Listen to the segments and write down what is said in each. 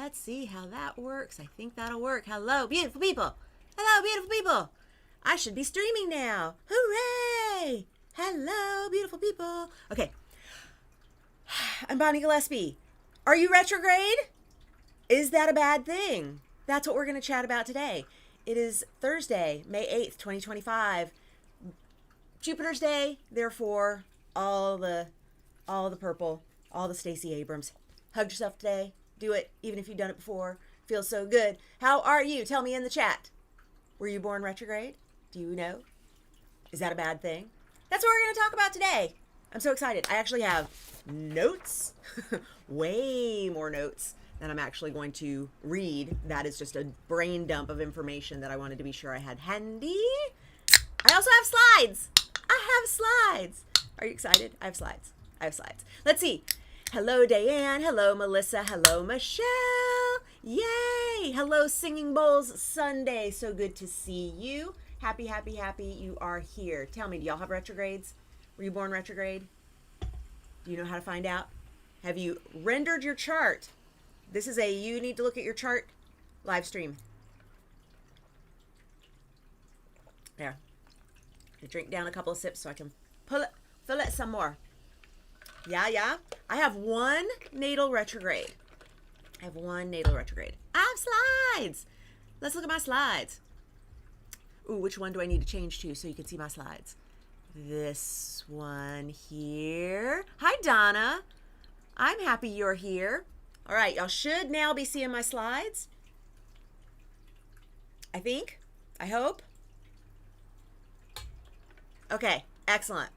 Let's see how that works. I think that'll work. Hello, beautiful people. Hello, beautiful people. I should be streaming now. Hooray! Hello, beautiful people. Okay. I'm Bonnie Gillespie. Are you retrograde? Is that a bad thing? That's what we're going to chat about today. It is Thursday, May 8th, 2025. Jupiter's Day, therefore, all the purple, all the Stacey Abrams. Hug yourself today. Do it, even if you've done it before. Feels so good. How are you? Tell me in the chat. Were you born retrograde? Do you know? Is that a bad thing? That's what we're going to talk about today. I'm so excited. I actually have notes, way more notes than I'm actually going to read. That is just a brain dump of information that I wanted to be sure I had handy. I also have slides. I have slides. Are you excited? I have slides. Let's see. Hello, Diane. Hello, Melissa. Hello, Michelle. Yay. Hello, Singing Bowls Sunday. So good to see you. Happy you are here. Tell me, do y'all have retrogrades? Were you born retrograde? Do you know how to find out? Have you rendered your chart? This is a you need to look at your chart live stream. There. I drink down a couple of sips so I can fill it some more. Yeah. I have one natal retrograde. I have slides. Let's look at my slides. Ooh, which one do I need to change to so you can see my slides? This one here. Hi, Donna. I'm happy you're here. All right, y'all should now be seeing my slides. I think. I hope. Okay, excellent.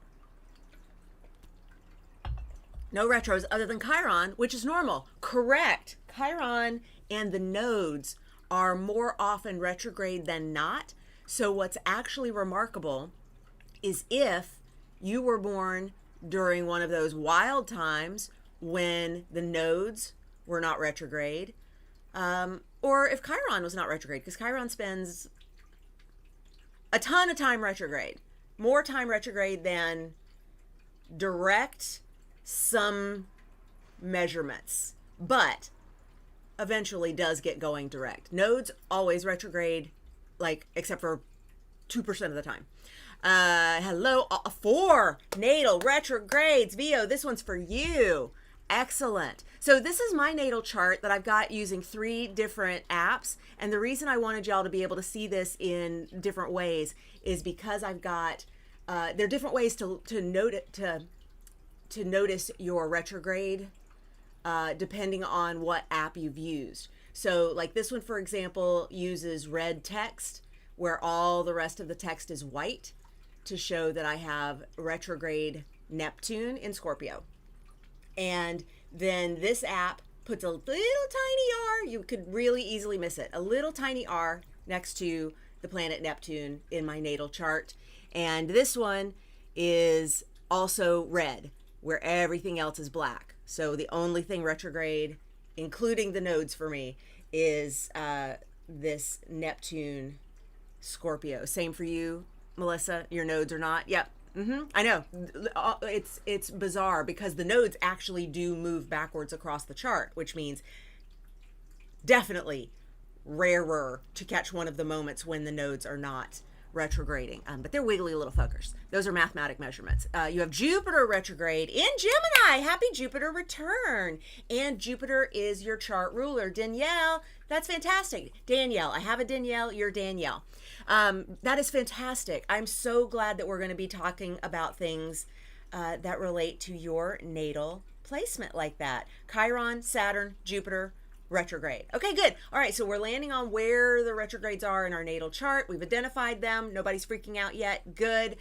No retros other than Chiron, which is normal. Correct. Chiron and the nodes are more often retrograde than not. So what's actually remarkable is if you were born during one of those wild times when the nodes were not retrograde, or if Chiron was not retrograde, because Chiron spends a ton of time retrograde, more time retrograde than direct some measurements, but eventually does get going direct. Nodes always retrograde, like, except for 2% of the time. Hello, 4 natal retrogrades. Vio, this one's for you. Excellent. So this is my natal chart that I've got using 3 different apps. And the reason I wanted y'all to be able to see this in different ways is because I've got, there are different ways to notice your retrograde depending on what app you've used. So like this one, for example, uses red text where all the rest of the text is white to show that I have retrograde Neptune in Scorpio. And then this app puts a little tiny R, you could really easily miss it, a little tiny R next to the planet Neptune in my natal chart. And this one is also red, where everything else is black. So the only thing retrograde, including the nodes for me, is this Neptune Scorpio. Same for you, Melissa. Your nodes are not. Yep. I know. It's bizarre because the nodes actually do move backwards across the chart, which means definitely rarer to catch one of the moments when the nodes are not retrograding, but they're wiggly little fuckers. Those are mathematic measurements. You have Jupiter retrograde in Gemini. Happy Jupiter return. And Jupiter is your chart ruler. Danielle, that's fantastic. Danielle, I have a Danielle, you're Danielle. That is fantastic. I'm so glad that we're going to be talking about things that relate to your natal placement like that. Chiron, Saturn, Jupiter, retrograde. Okay, good. All right, so we're landing on where the retrogrades are in our natal chart. We've identified them. Nobody's freaking out yet. Good.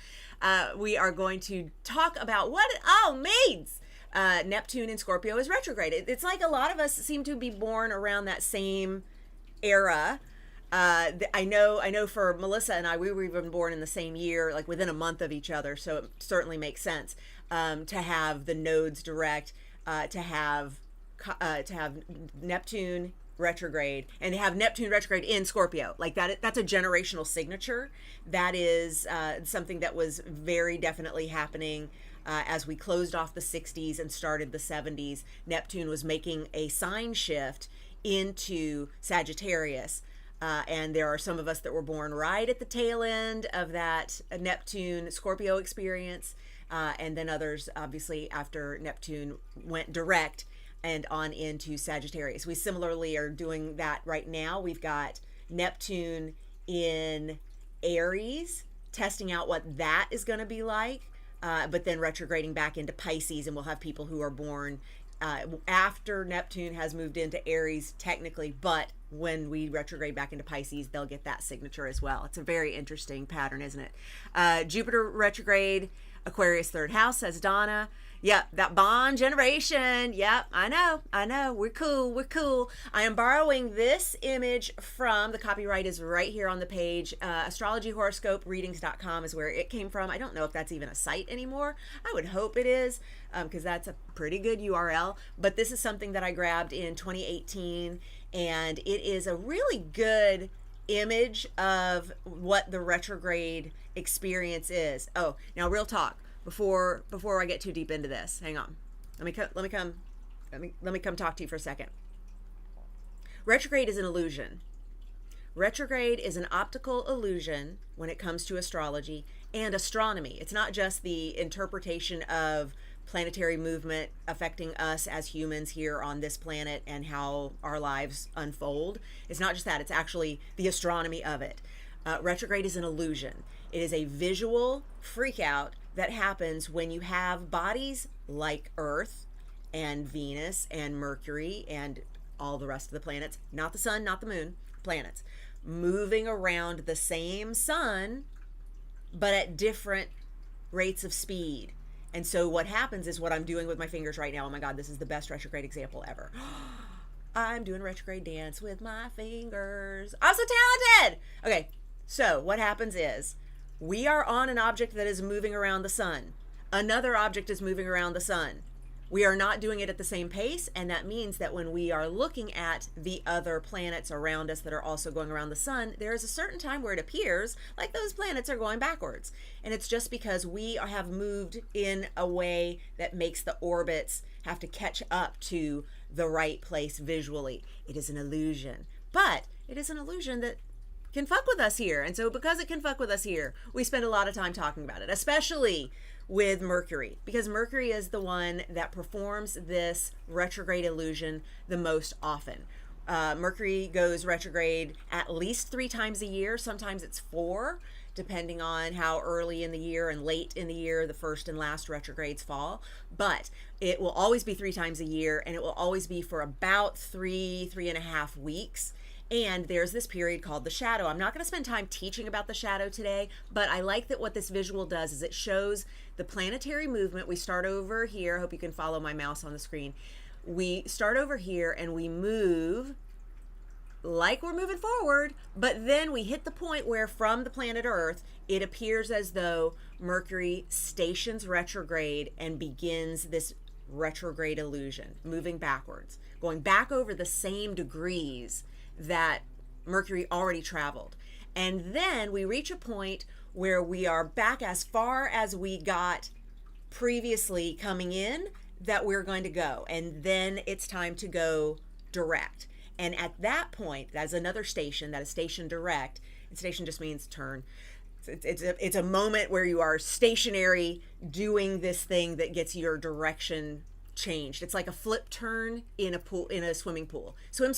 We are going to talk about what, maids! Neptune in Scorpio is retrograde. It's like a lot of us seem to be born around that same era. I know for Melissa and I, we were even born in the same year, like within a month of each other. So it certainly makes sense to have the nodes direct, to have Neptune retrograde, and to have Neptune retrograde in Scorpio. Like that's a generational signature. That is something that was very definitely happening as we closed off the 60s and started the 70s. Neptune was making a sign shift into Sagittarius. And there are some of us that were born right at the tail end of that Neptune Scorpio experience. And then others, obviously, after Neptune went direct and on into Sagittarius. We similarly are doing that right now. We've got Neptune in Aries, testing out what that is going to be like, but then retrograding back into Pisces, and we'll have people who are born after Neptune has moved into Aries technically, but when we retrograde back into Pisces, they'll get that signature as well. It's a very interesting pattern, isn't it? Jupiter retrograde, Aquarius third house, says Donna. Yep, that bond generation. Yep, I know. We're cool. I am borrowing this image from, the copyright is right here on the page. Astrology horoscope readings.com is where it came from. I don't know if that's even a site anymore. I would hope it is, because that's a pretty good URL. But this is something that I grabbed in 2018, and it is a really good image of what the retrograde experience is. Oh, now real talk. Before I get too deep into this, hang on. Let me come talk to you for a second. Retrograde is an illusion. Retrograde is an optical illusion when it comes to astrology and astronomy. It's not just the interpretation of planetary movement affecting us as humans here on this planet and how our lives unfold. It's not just that, it's actually the astronomy of it. Retrograde is an illusion. It is a visual freak out that happens when you have bodies like Earth and Venus and Mercury and all the rest of the planets, not the sun, not the moon, planets, moving around the same sun, but at different rates of speed. And so what happens is what I'm doing with my fingers right now. Oh my God, this is the best retrograde example ever. I'm doing retrograde dance with my fingers. I'm so talented. Okay, so what happens is we are on an object that is moving around the sun. Another object is moving around the sun. We are not doing it at the same pace, and that means that when we are looking at the other planets around us that are also going around the sun, there is a certain time where it appears like those planets are going backwards. And it's just because we have moved in a way that makes the orbits have to catch up to the right place visually. It is an illusion, but it is an illusion that can fuck with us here. And so because it can fuck with us here, we spend a lot of time talking about it, especially with Mercury, because Mercury is the one that performs this retrograde illusion the most often. Mercury goes retrograde at least 3 times a year. Sometimes it's 4, depending on how early in the year and late in the year the first and last retrogrades fall. But it will always be 3 times a year, and it will always be for about 3.5 weeks. And there's this period called the shadow. I'm not going to spend time teaching about the shadow today, but I like that what this visual does is it shows the planetary movement. We start over here. I hope you can follow my mouse on the screen. We start over here and we move like we're moving forward, but then we hit the point where from the planet Earth, it appears as though Mercury stations retrograde and begins this retrograde illusion, moving backwards, going back over the same degrees that Mercury already traveled. And then we reach a point where we are back as far as we got previously coming in that we're going to go. And then it's time to go direct. And at that point, that's another station, that is station direct. And station just means turn. It's a moment where you are stationary doing this thing that gets your direction changed. It's like a flip turn in a pool, in a swimming pool. Swim,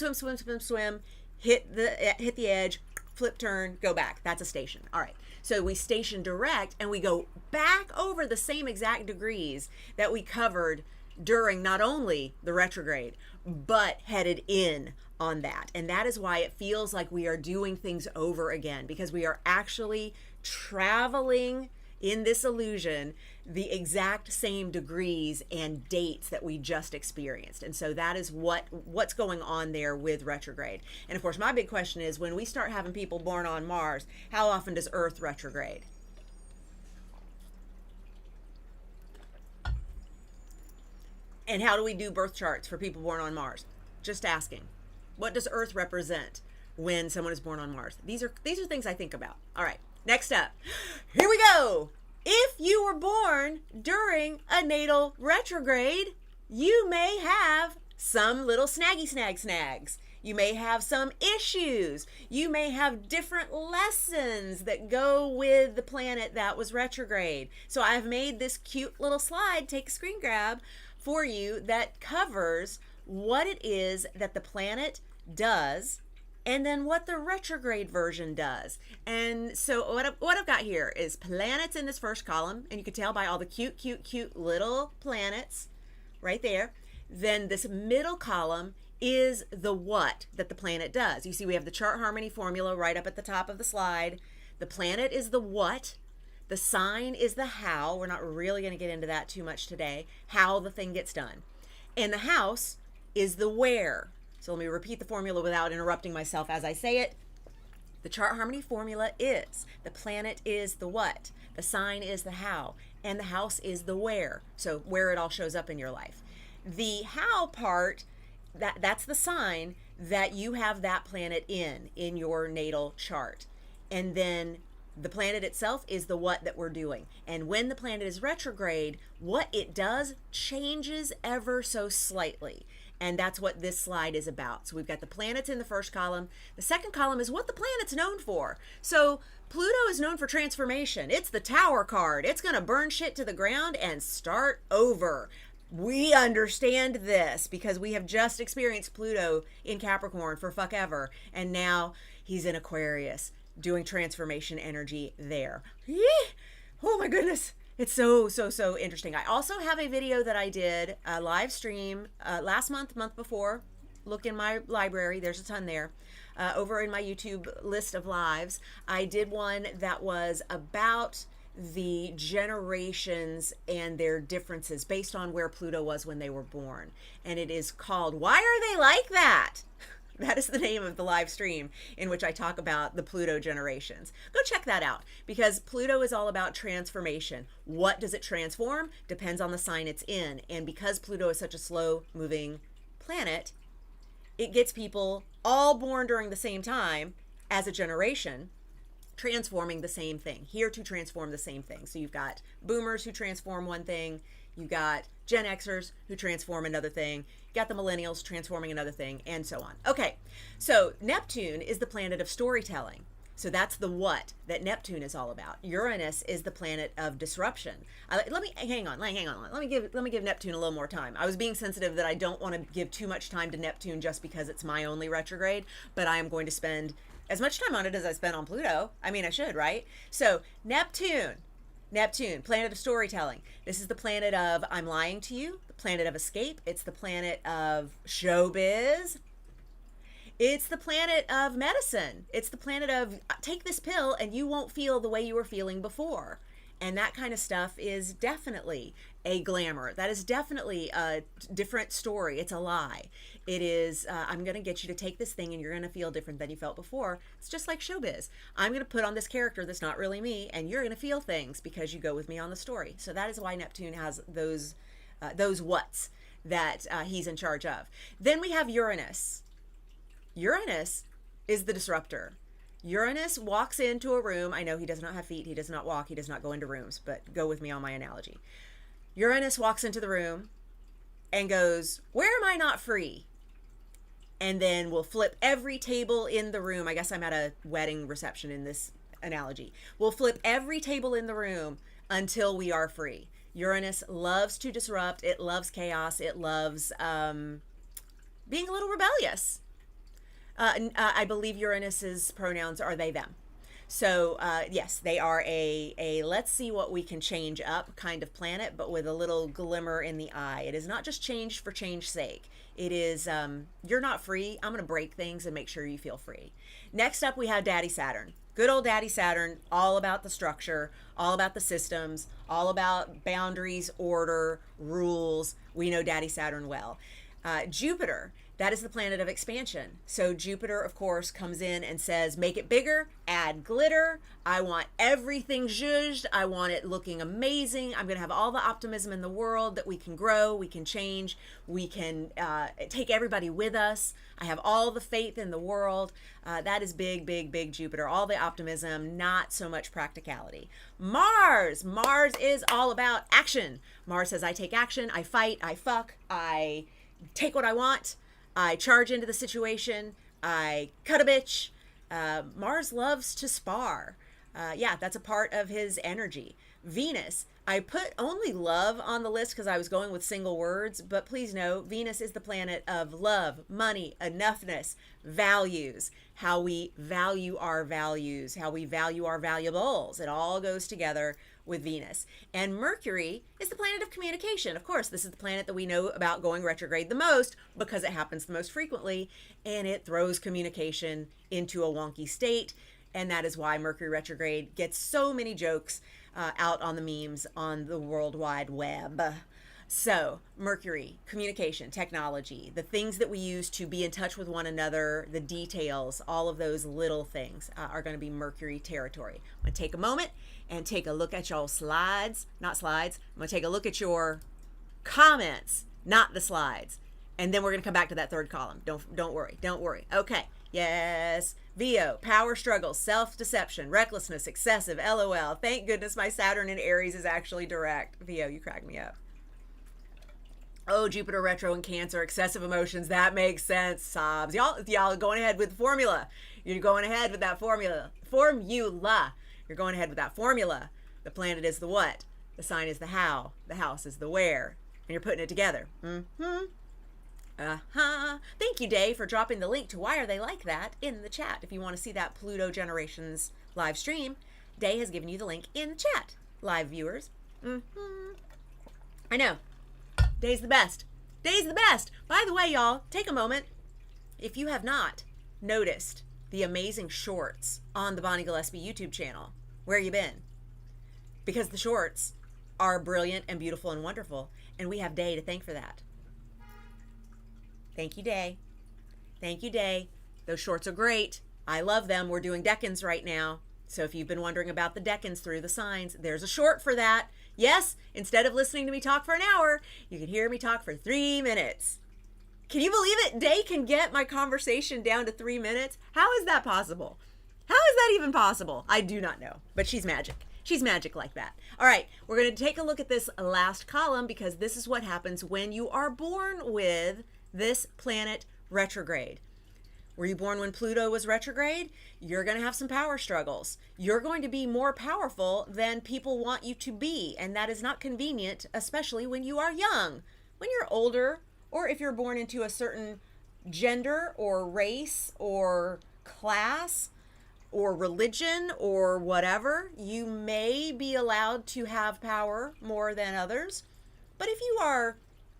hit the edge, flip turn, go back. That's a station. All right. So we station direct and we go back over the same exact degrees that we covered during not only the retrograde, but headed in on that. And that is why it feels like we are doing things over again, because we are actually traveling in this illusion the exact same degrees and dates that we just experienced. And so that is what's going on there with retrograde. And of course, my big question is, when we start having people born on Mars, how often does Earth retrograde? And how do we do birth charts for people born on Mars? Just asking. What does Earth represent when someone is born on Mars? These are things I think about. All right, next up. Here we go. If you were born during a natal retrograde, you may have some little snags. You may have some issues. You may have different lessons that go with the planet that was retrograde. So I've made this cute little slide, take a screen grab, for you that covers what it is that the planet does and then what the retrograde version does. And so what I've got here is planets in this first column, and you can tell by all the cute little planets right there. Then this middle column is the what that the planet does. You see we have the chart harmony formula right up at the top of the slide. The planet is the what. The sign is the how. We're not really going to get into that too much today, how the thing gets done. And the house is the where. So let me repeat the formula without interrupting myself as I say it. The chart harmony formula is the planet is the what, the sign is the how, and the house is the where. So where it all shows up in your life. The how part, that's the sign that you have that planet in your natal chart. And then the planet itself is the what that we're doing. And when the planet is retrograde, what it does changes ever so slightly. And that's what this slide is about. So we've got the planets in the first column. The second column is what the planet's known for. So Pluto is known for transformation. It's the Tower card. It's going to burn shit to the ground and start over. We understand this because we have just experienced Pluto in Capricorn for fuck ever. And now he's in Aquarius doing transformation energy there. Oh my goodness. It's so interesting. I also have a video that I did, a live stream last month before. Look in my library. There's a ton there. Over in my YouTube list of lives, I did one that was about the generations and their differences based on where Pluto was when they were born. And it is called, Why Are They Like That? That is the name of the live stream in which I talk about the Pluto generations. Go check that out because Pluto is all about transformation. What does it transform? Depends on the sign it's in. And because Pluto is such a slow moving planet, it gets people all born during the same time as a generation transforming the same thing, here to transform the same thing. So you've got boomers who transform one thing, you've got Gen Xers who transform another thing, you got the millennials transforming another thing, and so on. Okay, so Neptune is the planet of storytelling. So that's the what that Neptune is all about. Uranus is the planet of disruption. Let me hang on. Let me give Neptune a little more time. I was being sensitive that I don't want to give too much time to Neptune just because it's my only retrograde, but I am going to spend as much time on it as I spent on Pluto. I mean, I should, right? So Neptune, planet of storytelling. This is the planet of I'm lying to you, the planet of escape. It's the planet of showbiz. It's the planet of medicine. It's the planet of take this pill and you won't feel the way you were feeling before. And that kind of stuff is definitely a glamour. That is definitely a different story. It's a lie. It is, I'm going to get you to take this thing and you're going to feel different than you felt before. It's just like showbiz. I'm going to put on this character that's not really me and you're going to feel things because you go with me on the story. So that is why Neptune has those whats that he's in charge of. Then we have Uranus. Uranus is the disruptor. Uranus walks into a room. I know he does not have feet. He does not walk. He does not go into rooms, but go with me on my analogy. Uranus walks into the room and goes, where am I not free? And then we'll flip every table in the room. I guess I'm at a wedding reception in this analogy. We'll flip every table in the room until we are free. Uranus loves to disrupt. It loves chaos. It loves being a little rebellious. I believe Uranus's pronouns are they, them. So yes, they are a let's see what we can change up kind of planet, but with a little glimmer in the eye. It is not just change for change's sake. It is, you're not free. I'm going to break things and make sure you feel free. Next up, we have Daddy Saturn. Good old Daddy Saturn, all about the structure, all about the systems, all about boundaries, order, rules. We know Daddy Saturn well. Jupiter, that is the planet of expansion. So Jupiter, of course, comes in and says, make it bigger, add glitter. I want everything zhuzhed. I want it looking amazing. I'm going to have all the optimism in the world that we can grow, we can change, we can take everybody with us. I have all the faith in the world. That is big Jupiter. All the optimism, not so much practicality. Mars is all about action. Mars says, I take action, I fight, I fuck, I take what I want. I charge into the situation. I cut a bitch. Mars loves to spar. Yeah, that's a part of his energy. Venus, I put only love on the list because I was going with single words, but please know Venus is the planet of love, money, enoughness, values, how we value our values, how we value our valuables. It all goes together with Venus. And Mercury is the planet of communication. Of course, this is the planet that we know about going retrograde the most because it happens the most frequently, and it throws communication into a wonky state. And that is why Mercury retrograde gets so many jokes out on the memes on the World Wide Web. So, Mercury, communication, technology, the things that we use to be in touch with one another, the details, all of those little things are going to be Mercury territory. I'm going to take a moment and take a look at your slides, not slides. I'm going to take a look at your comments, not the slides. And then we're going to come back to that third column. Don't worry. Okay. Yes. Vio, power struggles, self-deception, recklessness, excessive, LOL. Thank goodness my Saturn in Aries is actually direct. Vio, you crack me up. Oh, Jupiter retro in Cancer, excessive emotions. That makes sense. Sobs. Y'all going ahead with the formula. You're going ahead with that formula. You're going ahead with that formula. The planet is the what. The sign is the how. The house is the where. And you're putting it together. Thank you, Day, for dropping the link to Why Are They Like That in the chat. If you want to see that Pluto Generations live stream, Day has given you the link in the chat. Live viewers. I know. Day's the best. Day's the best. By the way, y'all, take a moment. If you have not noticed the amazing shorts on the Bonnie Gillespie YouTube channel, where you been? Because the shorts are brilliant and beautiful and wonderful, and we have Day to thank for that. Thank you, Day. Thank you, Day. Those shorts are great. I love them. We're doing decans right now. So if you've been wondering about the decans through the signs, there's a short for that. Yes, instead of listening to me talk for an hour, you can hear me talk for 3 minutes. Can you believe it? Day can get my conversation down to 3 minutes. How is that possible? How is that even possible? I do not know, but she's magic. She's magic like that. All right, we're going to take a look at this last column because this is what happens when you are born with this planet retrograde. Were you born when Pluto was retrograde? You're going to have some power struggles. You're going to be more powerful than people want you to be, and that is not convenient, especially when you are young. When you're older, or if you're born into a certain gender or race or class or religion or whatever, you may be allowed to have power more than others. But if you are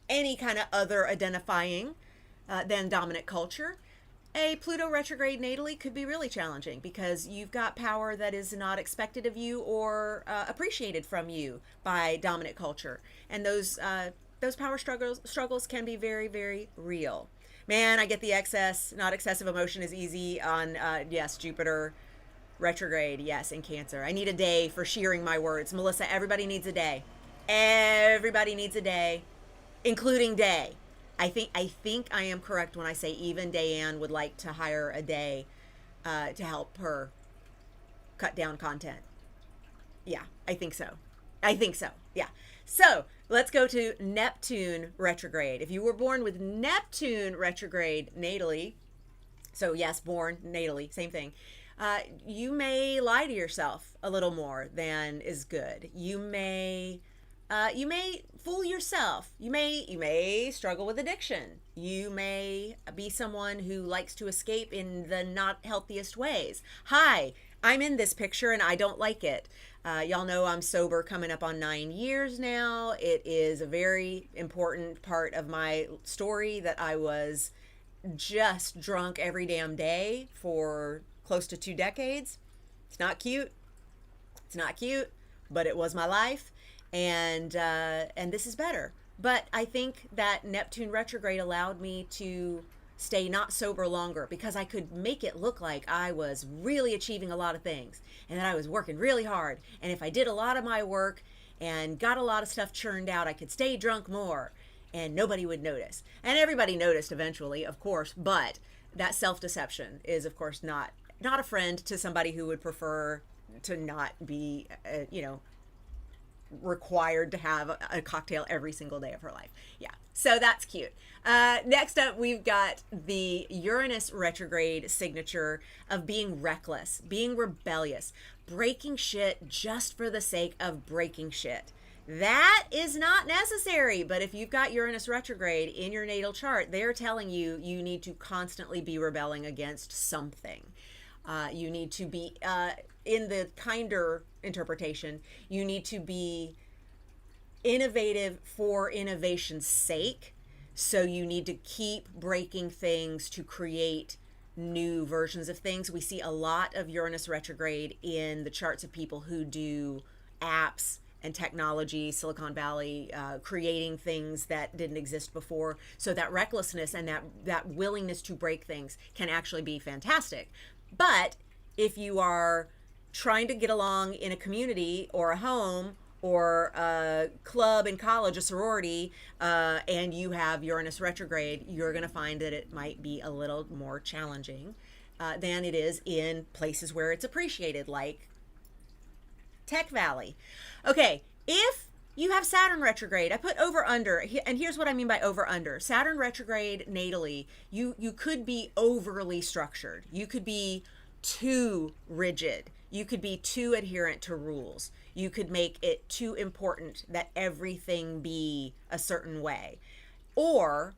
any kind of other identifying than dominant culture, a Pluto retrograde natally could be really challenging because you've got power that is not expected of you or appreciated from you by dominant culture. And those power struggles can be very, very real. Man, I get the excess, not excessive emotion is easy on, yes, Jupiter retrograde, yes, in Cancer. I need a day for shearing my words. Melissa, everybody needs a day. Everybody needs a day, including Day. I think I am correct when I say even Dayanne would like to hire a Day to help her cut down content. Yeah, I think so. Yeah. So let's go to Neptune retrograde. If you were born with Neptune retrograde natally, so yes, born natally, same thing. You may lie to yourself a little more than is good. You may fool yourself. You may struggle with addiction. You may be someone who likes to escape in the not healthiest ways. Hi, I'm in this picture and I don't like it. Y'all know I'm sober coming up on 9 years now. It is a very important part of my story that I was just drunk every damn day for close to 2 decades. It's not cute. But it was my life. And this is better. But I think that Neptune retrograde allowed me to stay not sober longer because I could make it look like I was really achieving a lot of things and that I was working really hard. And if I did a lot of my work and got a lot of stuff churned out, I could stay drunk more and nobody would notice. And everybody noticed eventually, of course, but that self-deception is, of course, not a friend to somebody who would prefer to not be, required to have a cocktail every single day of her life. Yeah, so that's cute. Next up, we've got the Uranus retrograde signature of being reckless, being rebellious, breaking shit just for the sake of breaking shit. That is not necessary, but if you've got Uranus retrograde in your natal chart, they're telling you you need to constantly be rebelling against something. You need to be, in the kinder interpretation, you need to be innovative for innovation's sake. So you need to keep breaking things to create new versions of things. We see a lot of Uranus retrograde in the charts of people who do apps and technology, Silicon Valley, creating things that didn't exist before. So that recklessness and that willingness to break things can actually be fantastic. But if you are trying to get along in a community or a home or a club in college, a sorority, and you have Uranus retrograde, you're going to find that it might be a little more challenging than it is in places where it's appreciated, like Tech Valley. Okay, if you have Saturn retrograde, I put over under, and here's what I mean by over under. Saturn retrograde natally, you could be overly structured. You could be too rigid. You could be too adherent to rules. You could make it too important that everything be a certain way. Or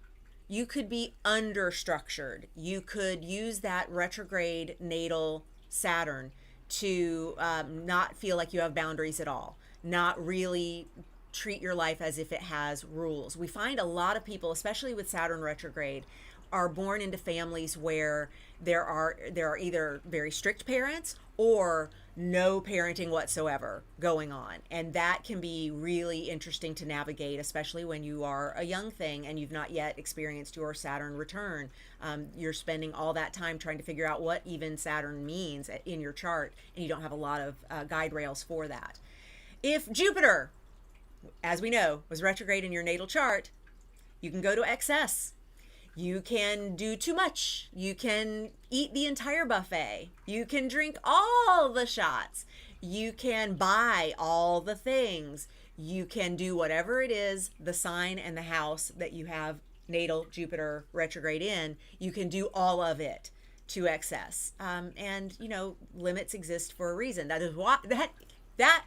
you could be under-structured. You could use that retrograde natal Saturn to not feel like you have boundaries at all, not really treat your life as if it has rules. We find a lot of people, especially with Saturn retrograde, are born into families where there are either very strict parents or no parenting whatsoever going on, and that can be really interesting to navigate, especially when you are a young thing and you've not yet experienced your Saturn return. You're spending all that time trying to figure out what even Saturn means in your chart, and you don't have a lot of guide rails for that. If Jupiter, as we know, was retrograde in your natal chart, you can go to excess. You can do too much. You can eat the entire buffet. You can drink all the shots. You can buy all the things. You can do whatever it is, the sign and the house that you have natal Jupiter retrograde in, you can do all of it to excess. And, you know, limits exist for a reason. That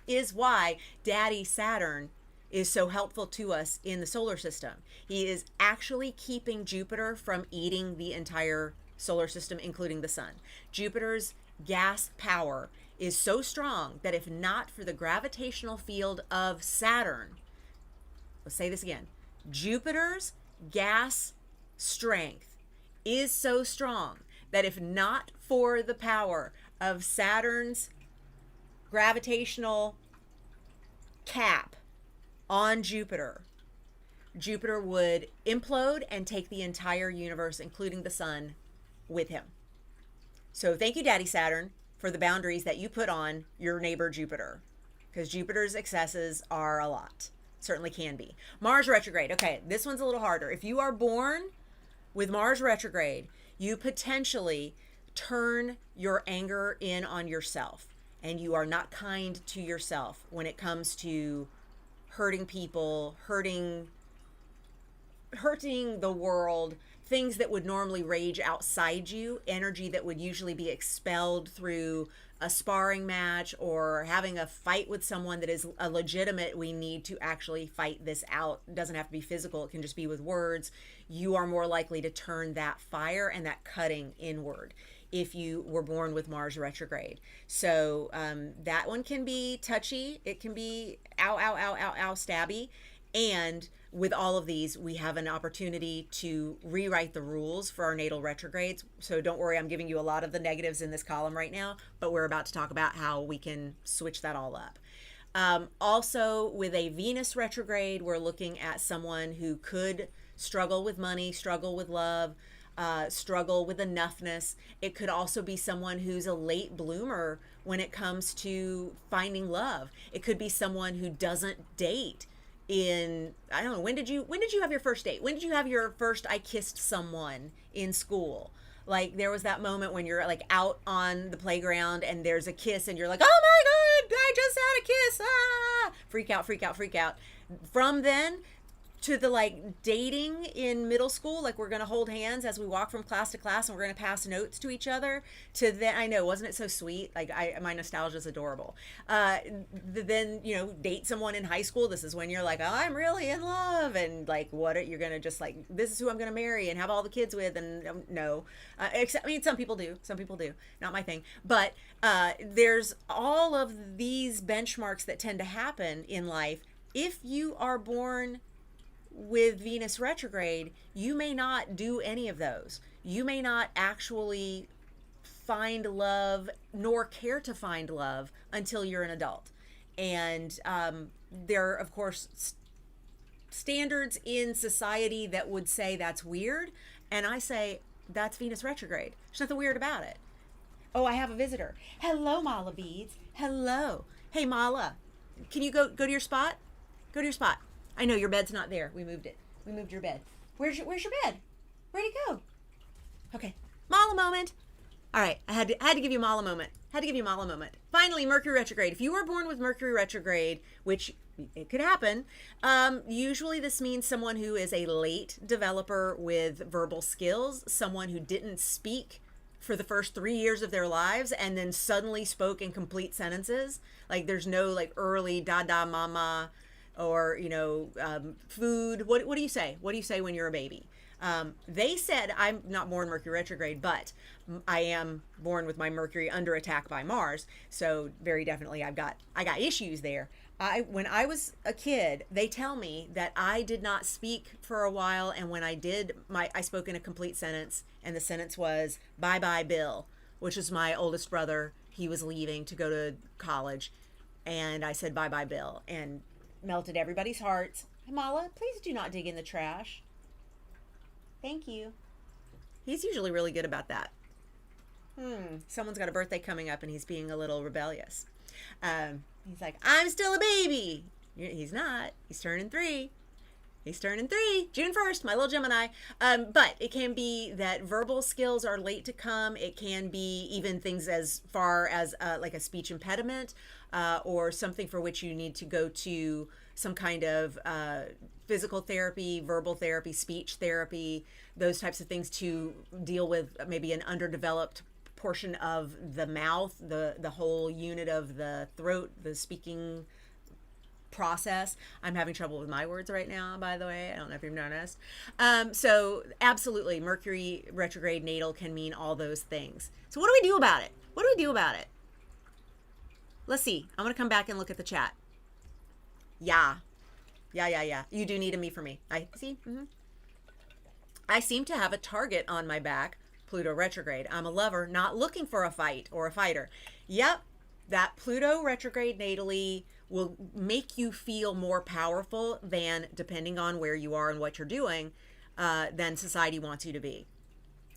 is why Daddy Saturn is so helpful to us in the solar system. He is actually keeping Jupiter from eating the entire solar system, including the sun. Jupiter's gas power is so strong that if not for the gravitational field of Saturn, let's say this again, Jupiter's gas strength is so strong that if not for the power of Saturn's gravitational cap on Jupiter, Jupiter would implode and take the entire universe, including the sun, with him. So thank you, Daddy Saturn, for the boundaries that you put on your neighbor Jupiter, because Jupiter's excesses are a lot. Certainly can be. Mars retrograde. Okay, this one's a little harder. If you are born with Mars retrograde, you potentially turn your anger in on yourself, and you are not kind to yourself when it comes to hurting people, hurting the world, things that would normally rage outside you, energy that would usually be expelled through a sparring match or having a fight with someone that is a legitimate, we need to actually fight this out. It doesn't have to be physical, it can just be with words. You are more likely to turn that fire and that cutting inward if you were born with Mars retrograde. So that one can be touchy. It can be ow, ow, ow, ow, ow, stabby. And with all of these, we have an opportunity to rewrite the rules for our natal retrogrades. So don't worry, I'm giving you a lot of the negatives in this column right now, but we're about to talk about how we can switch that all up. Also, with a Venus retrograde, we're looking at someone who could struggle with money, struggle with love, struggle with enoughness. It could also be someone who's a late bloomer when it comes to finding love. It could be someone who doesn't date in, I don't know, when did you have your first date? When did you have your first I kissed someone in school? Like there was that moment when you're like out on the playground and there's a kiss and you're like, oh my God, I just had a kiss. Ah! freak out, freak out, freak out. From then to the like dating in middle school, like we're going to hold hands as we walk from class to class and we're going to pass notes to each other, to then, I know, wasn't it so sweet? Like my nostalgia is adorable. Then, you know, date someone in high school. This is when you're like, oh, I'm really in love. And like, you're going to just like, this is who I'm going to marry and have all the kids with. And no, except, I mean, some people do, not my thing. But there's all of these benchmarks that tend to happen in life. If you are born with Venus retrograde, you may not do any of those. You may not actually find love nor care to find love until you're an adult. And there are, of course, standards in society that would say that's weird. And I say, that's Venus retrograde. There's nothing weird about it. Oh, I have a visitor. Hello, Mala Beads. Hello. Hey, Mala, can you go to your spot? Go to your spot. I know your bed's not there. We moved it. We moved your bed. Where's your bed? Where'd it go? Okay. Mala moment. All right. I had to give you a Mala moment. Finally, Mercury retrograde. If you were born with Mercury retrograde, which it could happen, usually this means someone who is a late developer with verbal skills, someone who didn't speak for the first 3 years of their lives and then suddenly spoke in complete sentences. Like there's no like early dada mama, or, you know, food. What do you say? What do you say when you're a baby? They said, I'm not born Mercury retrograde, but I am born with my Mercury under attack by Mars. So very definitely I got issues there. When I was a kid, they tell me that I did not speak for a while. And when I did, I spoke in a complete sentence. And the sentence was, bye bye, Bill, which is my oldest brother. He was leaving to go to college. And I said, bye bye, Bill. And melted everybody's hearts. Hey, Mala, please do not dig in the trash. Thank you. He's usually really good about that. Someone's got a birthday coming up and he's being a little rebellious. He's like, I'm still a baby. He's not. He's turning 3. June 1st, my little Gemini. But it can be that verbal skills are late to come. It can be even things as far as like a speech impediment, or something for which you need to go to some kind of physical therapy, verbal therapy, speech therapy, those types of things to deal with maybe an underdeveloped portion of the mouth, the whole unit of the throat, the speaking process. I'm having trouble with my words right now, by the way. I don't know if you've noticed. So absolutely, Mercury retrograde natal can mean all those things. So what do we do about it? Let's see. I'm going to come back and look at the chat. Yeah. You do need a me for me. I see. I seem to have a target on my back. Pluto retrograde. I'm a lover, not looking for a fight or a fighter. Yep. That Pluto retrograde natally will make you feel more powerful than, depending on where you are and what you're doing, than society wants you to be.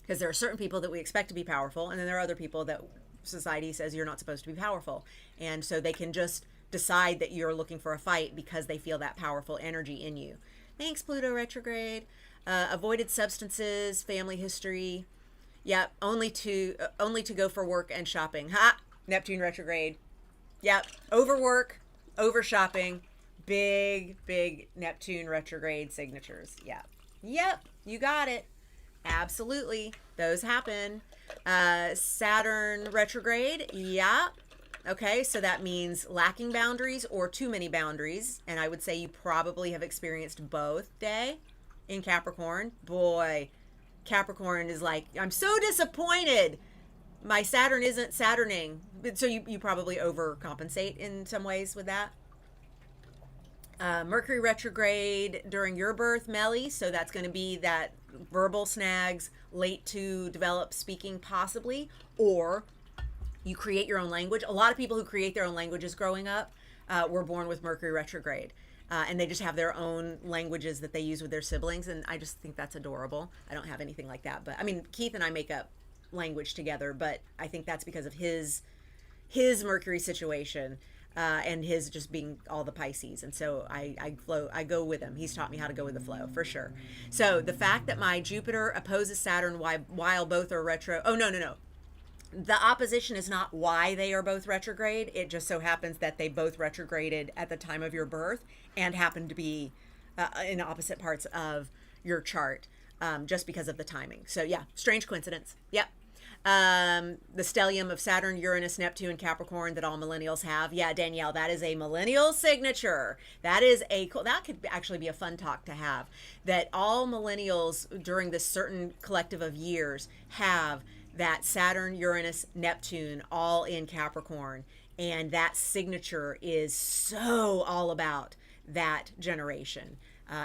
Because there are certain people that we expect to be powerful, and then there are other people that society says you're not supposed to be powerful. And so they can just decide that you're looking for a fight because they feel that powerful energy in you. Thanks, Pluto retrograde. Avoided substances, family history. Yep, only to go for work and shopping. Ha! Neptune retrograde. Yep, overwork, over shopping, big Neptune retrograde signatures. Yep, you got it. Absolutely, those happen. Saturn retrograde. Yeah. Okay, so that means lacking boundaries or too many boundaries, and I would say you probably have experienced both, Day, in Capricorn. Boy, Capricorn is like, I'm so disappointed my Saturn isn't Saturning. So you probably overcompensate in some ways with that. Mercury retrograde during your birth, Melly. So that's going to be that verbal snags, late to develop speaking possibly, or you create your own language. A lot of people who create their own languages growing up were born with Mercury retrograde. And they just have their own languages that they use with their siblings. And I just think that's adorable. I don't have anything like that. But I mean, Keith and I make up language together, but I think that's because of his Mercury situation, and his just being all the Pisces. And so I go with him. He's taught me how to go with the flow for sure. So the fact that my Jupiter opposes Saturn while both are retro. Oh, no. The opposition is not why they are both retrograde. It just so happens that they both retrograded at the time of your birth and happen to be in opposite parts of your chart, just because of the timing. So yeah, strange coincidence. Yep. The stellium of Saturn, Uranus, Neptune, Capricorn that all millennials have. Yeah, Danielle, that is a millennial signature. That is that could actually be a fun talk to have. That all millennials during this certain collective of years have that Saturn, Uranus, Neptune all in Capricorn. And that signature is so all about that generation.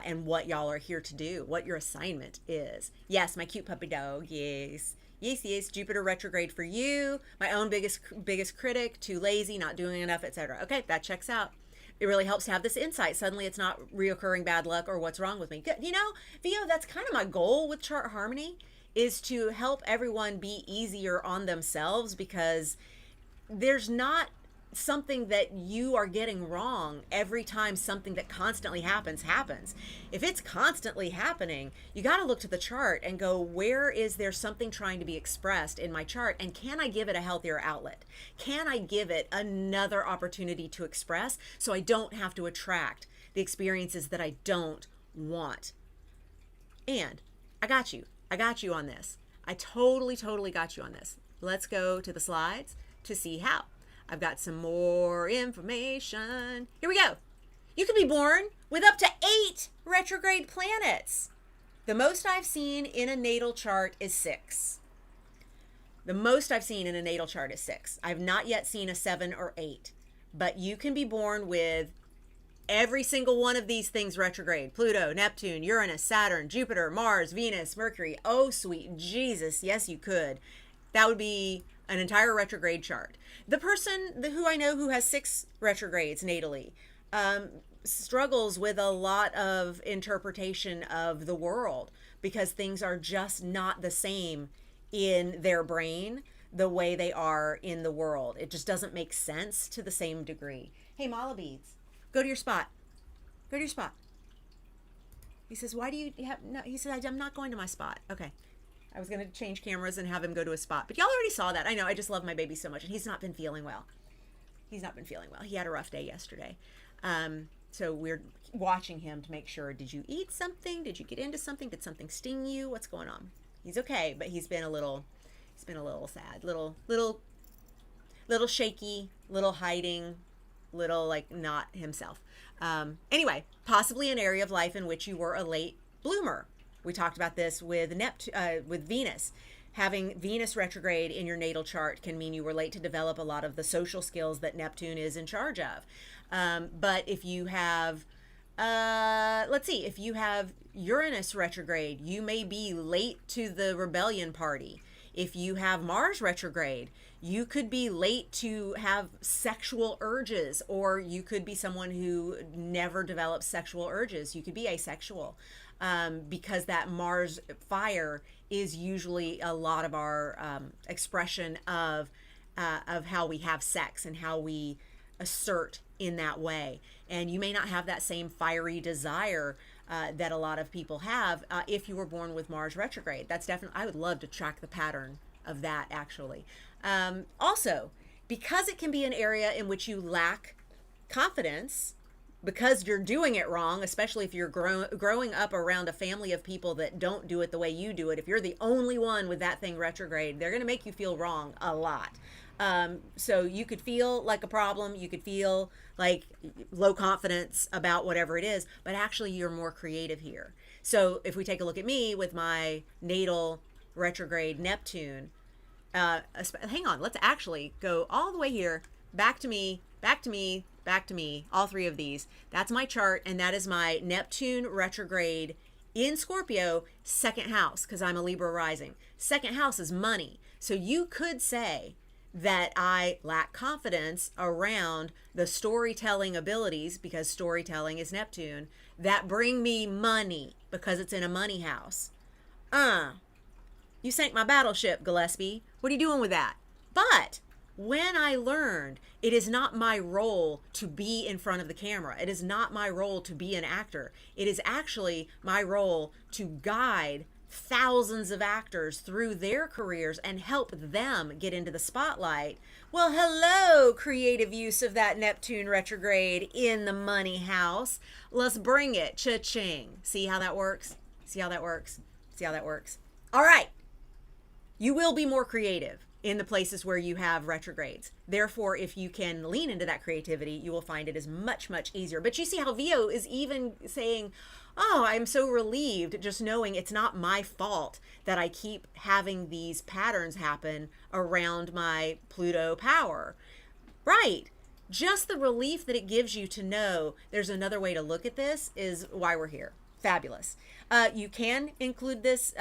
And what y'all are here to do, what your assignment is. Yes, my cute puppy dog, yes. Yes, Jupiter retrograde for you. My own biggest critic, too lazy, not doing enough, etc. Okay, that checks out. It really helps to have this insight. Suddenly it's not reoccurring bad luck or what's wrong with me. Good. You know, Vio, that's kind of my goal with Chart Harmony, is to help everyone be easier on themselves, because there's not something that you are getting wrong every time something that constantly happens. If it's constantly happening, you got to look to the chart and go, where is there something trying to be expressed in my chart, and can I give it a healthier outlet? Can I give it another opportunity to express so I don't have to attract the experiences that I don't want? And I got you on this. I totally got you on this. Let's go to the slides to see how. I've got some more information. Here we go. You could be born with up to 8 retrograde planets. The most I've seen in a natal chart is 6. The most I've seen in a natal chart is 6. I've not yet seen a 7 or 8. But you can be born with every single one of these things retrograde. Pluto, Neptune, Uranus, Saturn, Jupiter, Mars, Venus, Mercury. Oh, sweet Jesus. Yes, you could. That would be an entire retrograde chart. The person who I know who has 6 retrogrades natally struggles with a lot of interpretation of the world, because things are just not the same in their brain the way they are in the world. It just doesn't make sense to the same degree. Hey, Mala Beads, go to your spot. Go to your spot. He says, why do you have, no, he said, I'm not going to my spot. Okay. I was going to change cameras and have him go to a spot. But y'all already saw that. I know. I just love my baby so much. And he's not been feeling well. He had a rough day yesterday. So we're watching him to make sure, did you eat something? Did you get into something? Did something sting you? What's going on? He's okay, but he's been a little sad. Little shaky, little hiding, little like not himself. Anyway, possibly an area of life in which you were a late bloomer. We talked about this with with Venus. Having Venus retrograde in your natal chart can mean you were late to develop a lot of the social skills that Neptune is in charge of. But if you have, if you have Uranus retrograde, you may be late to the rebellion party. If you have Mars retrograde, you could be late to have sexual urges, or you could be someone who never develops sexual urges. You could be asexual. Because that Mars fire is usually a lot of our expression of how we have sex and how we assert in that way. And you may not have that same fiery desire that a lot of people have if you were born with Mars retrograde. That's definitely, I would love to track the pattern of that, actually. Also, because it can be an area in which you lack confidence, because you're doing it wrong, especially if you're growing up around a family of people that don't do it the way you do it. If you're the only one with that thing retrograde, they're going to make you feel wrong a lot. So you could feel like a problem. You could feel like low confidence about whatever it is, but actually you're more creative here. So if we take a look at me with my natal retrograde Neptune, hang on, let's actually go all the way here, back to me, all 3 of these. That's my chart, and that is my Neptune retrograde in Scorpio, 2nd house, because I'm a Libra rising. 2nd house is money. So you could say that I lack confidence around the storytelling abilities, because storytelling is Neptune, that bring me money because it's in a money house. You sank my battleship, Gillespie. What are you doing with that? But when I learned it is not my role to be in front of the camera, it is not my role to be an actor, it is actually my role to guide thousands of actors through their careers and help them get into the spotlight. Well, hello, creative use of that Neptune retrograde in the money house. Let's bring it. Cha-ching. See how that works? See how that works? See how that works? All right. You will be more creative in the places where you have retrogrades. Therefore, if you can lean into that creativity, you will find it is much, much easier. But you see how Vio is even saying, oh, I'm so relieved just knowing it's not my fault that I keep having these patterns happen around my Pluto power. Right. Just the relief that it gives you to know there's another way to look at this is why we're here. Fabulous. You can include this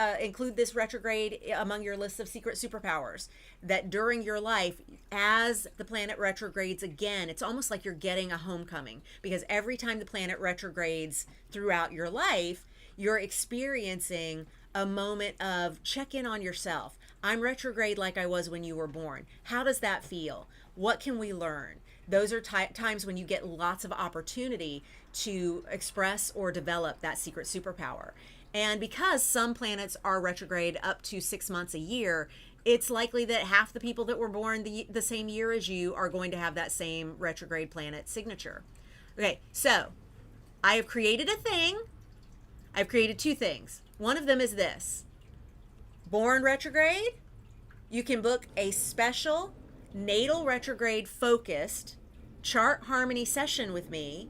retrograde among your list of secret superpowers. That during your life, as the planet retrogrades again, it's almost like you're getting a homecoming, because every time the planet retrogrades throughout your life, you're experiencing a moment of check in on yourself. I'm retrograde like I was when you were born. How does that feel? What can we learn? Those are times when you get lots of opportunity to express or develop that secret superpower. And because some planets are retrograde up to 6 months a year, it's likely that half the people that were born the same year as you are going to have that same retrograde planet signature. Okay, so I have created a thing. I've created two things. One of them is this. Born retrograde, you can book a special natal retrograde focused chart harmony session with me.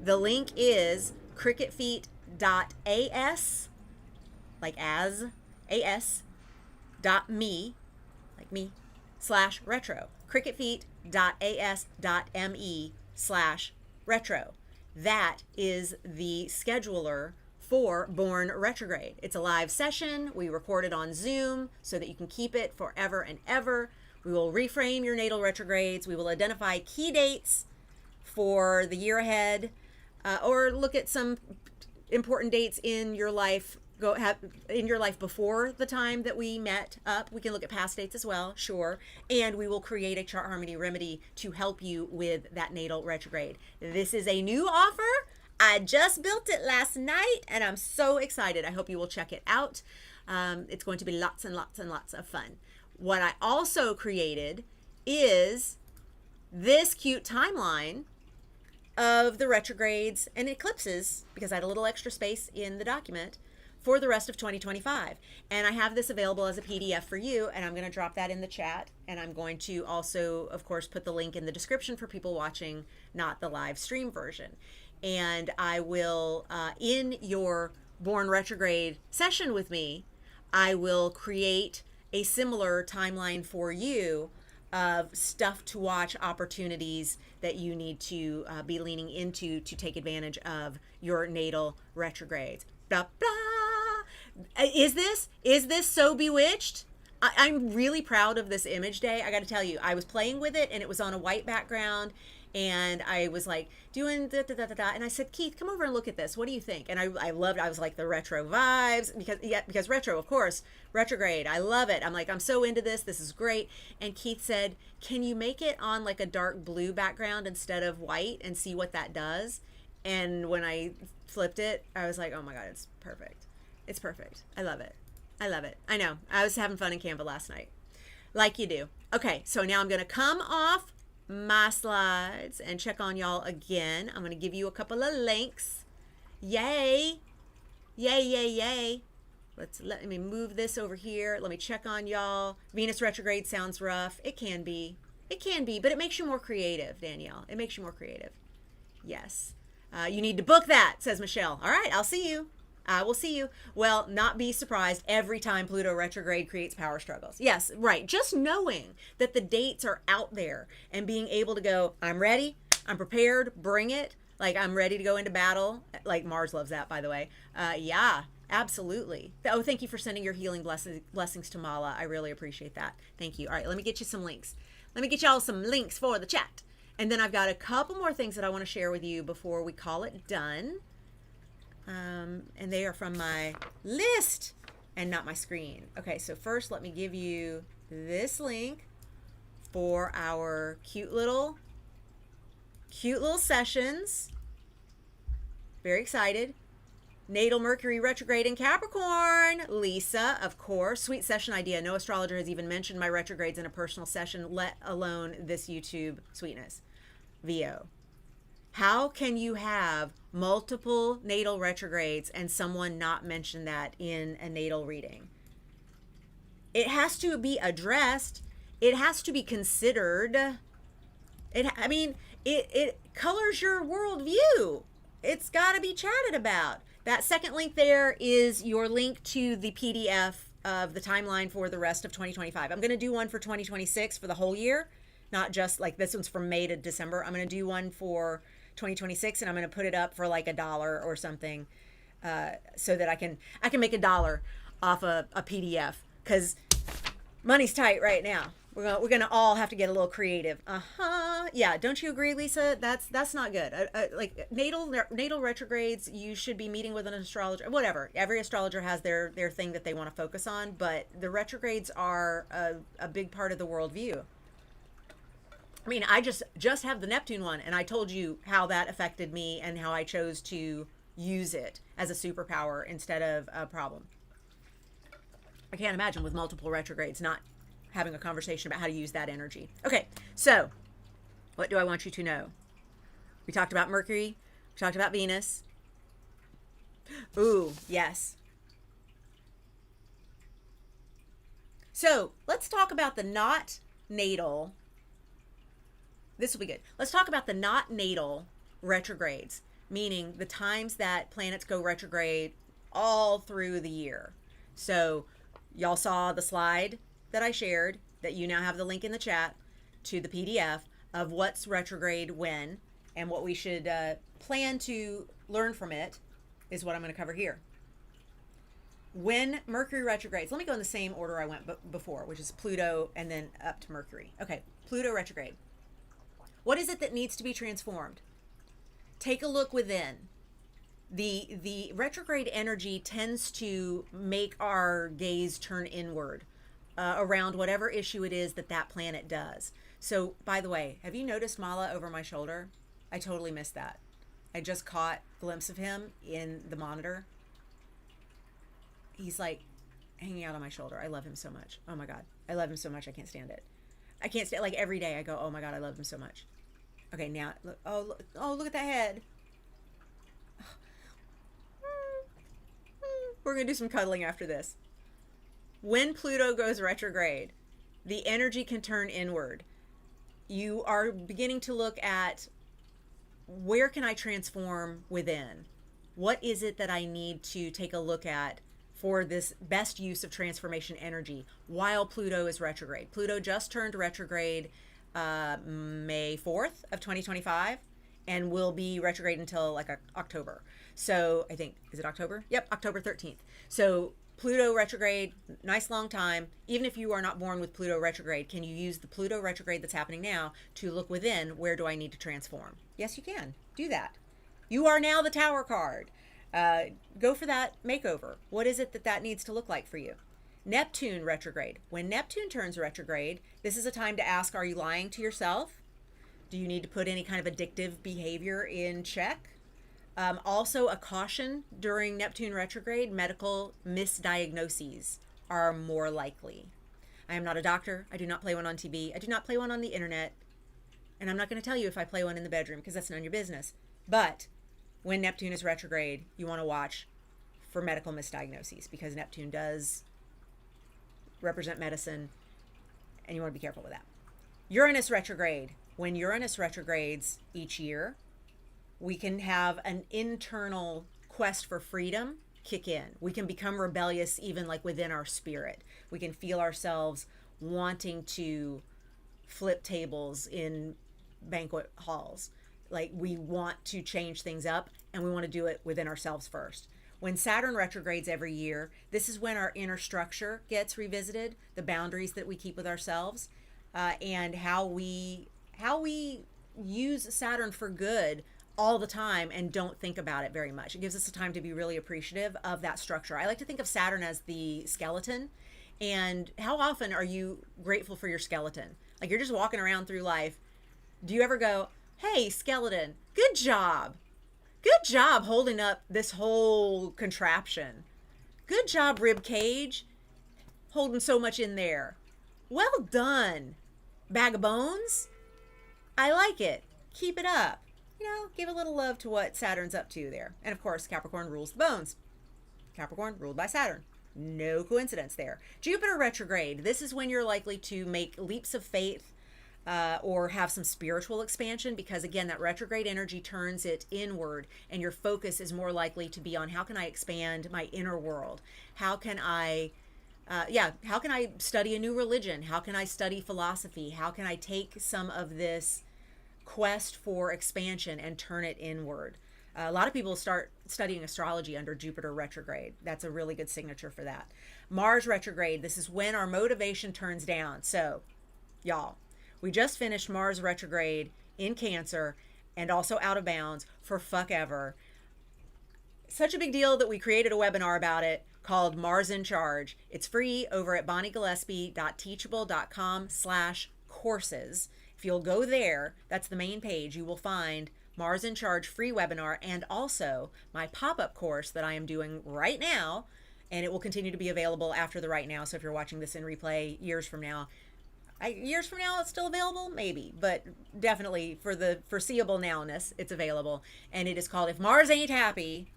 The link is cricketfeet.as, like as dot me, like me, /retro. cricketfeet.as.me/retro. That is the scheduler for Born Retrograde. It's a live session. We record it on Zoom so that you can keep it forever and ever. We will reframe your natal retrogrades. We will identify key dates for the year ahead, or look at some important dates in your life. In your life before the time that we met up. We can look at past dates as well, sure. And we will create a chart harmony remedy to help you with that natal retrograde. This is a new offer. I just built it last night and I'm so excited. I hope you will check it out. It's going to be lots and lots and lots of fun. What I also created is this cute timeline of the retrogrades and eclipses, because I had a little extra space in the document, for the rest of 2025. And I have this available as a PDF for you, and I'm going to drop that in the chat. And I'm going to also, of course, put the link in the description for people watching, not the live stream version. And I will, in your Born Retrograde session with me, I will create a similar timeline for you of stuff to watch, opportunities that you need to be leaning into to take advantage of your natal retrogrades. Blah, blah. Is this so bewitched? I'm really proud of this image day. I got to tell you, I was playing with it and it was on a white background, and I was like doing da, da, da, da, da, and I said, Keith, come over and look at this. What do you think? And I loved, I was like the retro vibes, because retro, of course, retrograde. I love it. I'm like, I'm so into this. This is great. And Keith said, can you make it on like a dark blue background instead of white and see what that does? And when I flipped it, I was like, oh my God, it's perfect. It's perfect. I love it. I love it. I know. I was having fun in Canva last night, like you do. Okay, so now I'm going to come off my slides and check on y'all again. I'm going to give you a couple of links. Yay. Yay, yay, yay. Let me move this over here. Let me check on y'all. Venus retrograde sounds rough. It can be. It can be, but it makes you more creative, Danielle. It makes you more creative. Yes. You need to book that, says Michelle. All right, I'll see you. I will see you. Well, not be surprised every time Pluto retrograde creates power struggles. Yes, right. Just knowing that the dates are out there and being able to go, I'm ready, I'm prepared, bring it. Like, I'm ready to go into battle. Like, Mars loves that, by the way. Yeah, absolutely. Oh, thank you for sending your healing blessings to Mala. I really appreciate that. Thank you. All right, let me get you some links. Let me get y'all some links for the chat. And then I've got a couple more things that I want to share with you before we call it done. And they are from my list and not my screen. Okay, so first let me give you this link for our cute little sessions. Very excited. Natal Mercury retrograde in Capricorn. Lisa, of course. Sweet session idea. No astrologer has even mentioned my retrogrades in a personal session, let alone this YouTube sweetness. VO. How can you have multiple natal retrogrades and someone not mention that in a natal reading? It has to be addressed. It has to be considered. It colors your worldview. It's got to be chatted about. That second link there is your link to the PDF of the timeline for the rest of 2025. I'm going to do one for 2026 for the whole year, not just like this one's from May to December. I'm going to do one for 2026 and I'm going to put it up for like $1 or something, so that I can make $1 off a PDF, because money's tight right now. We're gonna all have to get a little creative. Yeah, don't you agree, Lisa? That's not good. Like natal retrogrades, you should be meeting with an astrologer. Whatever. Every astrologer has their thing that they want to focus on, but the retrogrades are a big part of the worldview. I mean, I just have the Neptune one, and I told you how that affected me and how I chose to use it as a superpower instead of a problem. I can't imagine with multiple retrogrades not having a conversation about how to use that energy. Okay, so what do I want you to know? We talked about Mercury. We talked about Venus. Ooh, yes. So let's talk about the not natal. This will be good. Let's talk about the not natal retrogrades, meaning the times that planets go retrograde all through the year. So y'all saw the slide that I shared, that you now have the link in the chat to the PDF of what's retrograde when and what we should plan to learn from it is what I'm going to cover here. When Mercury retrogrades, let me go in the same order I went before, which is Pluto and then up to Mercury. Okay, Pluto retrograde. What is it that needs to be transformed? Take a look within. The retrograde energy tends to make our gaze turn inward around whatever issue it is that planet does. So, by the way, have you noticed Mala over my shoulder? I totally missed that. I just caught a glimpse of him in the monitor. He's like hanging out on my shoulder. I love him so much. Oh my God. I love him so much. I can't stand it. I can't stand, like every day I go, oh my God, I love him so much. Okay, now, look, look at that head. We're going to do some cuddling after this. When Pluto goes retrograde, the energy can turn inward. You are beginning to look at, where can I transform within? What is it that I need to take a look at for this best use of transformation energy while Pluto is retrograde? Pluto just turned retrograde May 4th of 2025 and will be retrograde until like October. So I think, is it October? Yep, October 13th. So Pluto retrograde, nice long time. Even if you are not born with Pluto retrograde, can you use the Pluto retrograde that's happening now to look within, where do I need to transform? Yes, you can. Do that. You are now the Tower card. Go for that makeover. What is it that needs to look like for you? Neptune retrograde. When Neptune turns retrograde, this is a time to ask, are you lying to yourself? Do you need to put any kind of addictive behavior in check? Also, a caution during Neptune retrograde, medical misdiagnoses are more likely. I am not a doctor. I do not play one on TV. I do not play one on the internet. And I'm not going to tell you if I play one in the bedroom, because that's none of your business. But when Neptune is retrograde, you want to watch for medical misdiagnoses, because Neptune does represent medicine, and you want to be careful with that. Uranus retrograde. When Uranus retrogrades each year, we can have an internal quest for freedom kick in. We can become rebellious even like within our spirit. We can feel ourselves wanting to flip tables in banquet halls. Like we want to change things up, and we want to do it within ourselves first. When Saturn retrogrades every year, this is when our inner structure gets revisited, the boundaries that we keep with ourselves, and how we use Saturn for good all the time and don't think about it very much. It gives us a time to be really appreciative of that structure. I like to think of Saturn as the skeleton. And how often are you grateful for your skeleton? Like you're just walking around through life. Do you ever go, hey, skeleton, good job? Good job holding up this whole contraption. Good job, rib cage, holding so much in there. Well done, bag of bones. I like it. Keep it up. Give a little love to what Saturn's up to there. And of course, Capricorn rules the bones. Capricorn ruled by Saturn. No coincidence there. Jupiter retrograde. This is when you're likely to make leaps of faith or have some spiritual expansion, because again, that retrograde energy turns it inward, and your focus is more likely to be on how can I expand my inner world? How can I how can I study a new religion? How can I study philosophy? How can I take some of this quest for expansion and turn it inward? A lot of people start studying astrology under Jupiter retrograde. That's a really good signature for that. Mars retrograde, this is when our motivation turns down. So, y'all, we just finished Mars retrograde in Cancer and also out of bounds for fuck ever. Such a big deal that we created a webinar about it called Mars in Charge. It's free over at bonniegillespie.teachable.com/courses. If you'll go there, that's the main page, you will find Mars in Charge free webinar and also my pop-up course that I am doing right now, and it will continue to be available after the right now. So if you're watching this in replay years from now, it's still available, maybe, but definitely for the foreseeable nowness, it's available. And it is called If Mars Ain't Happy, ...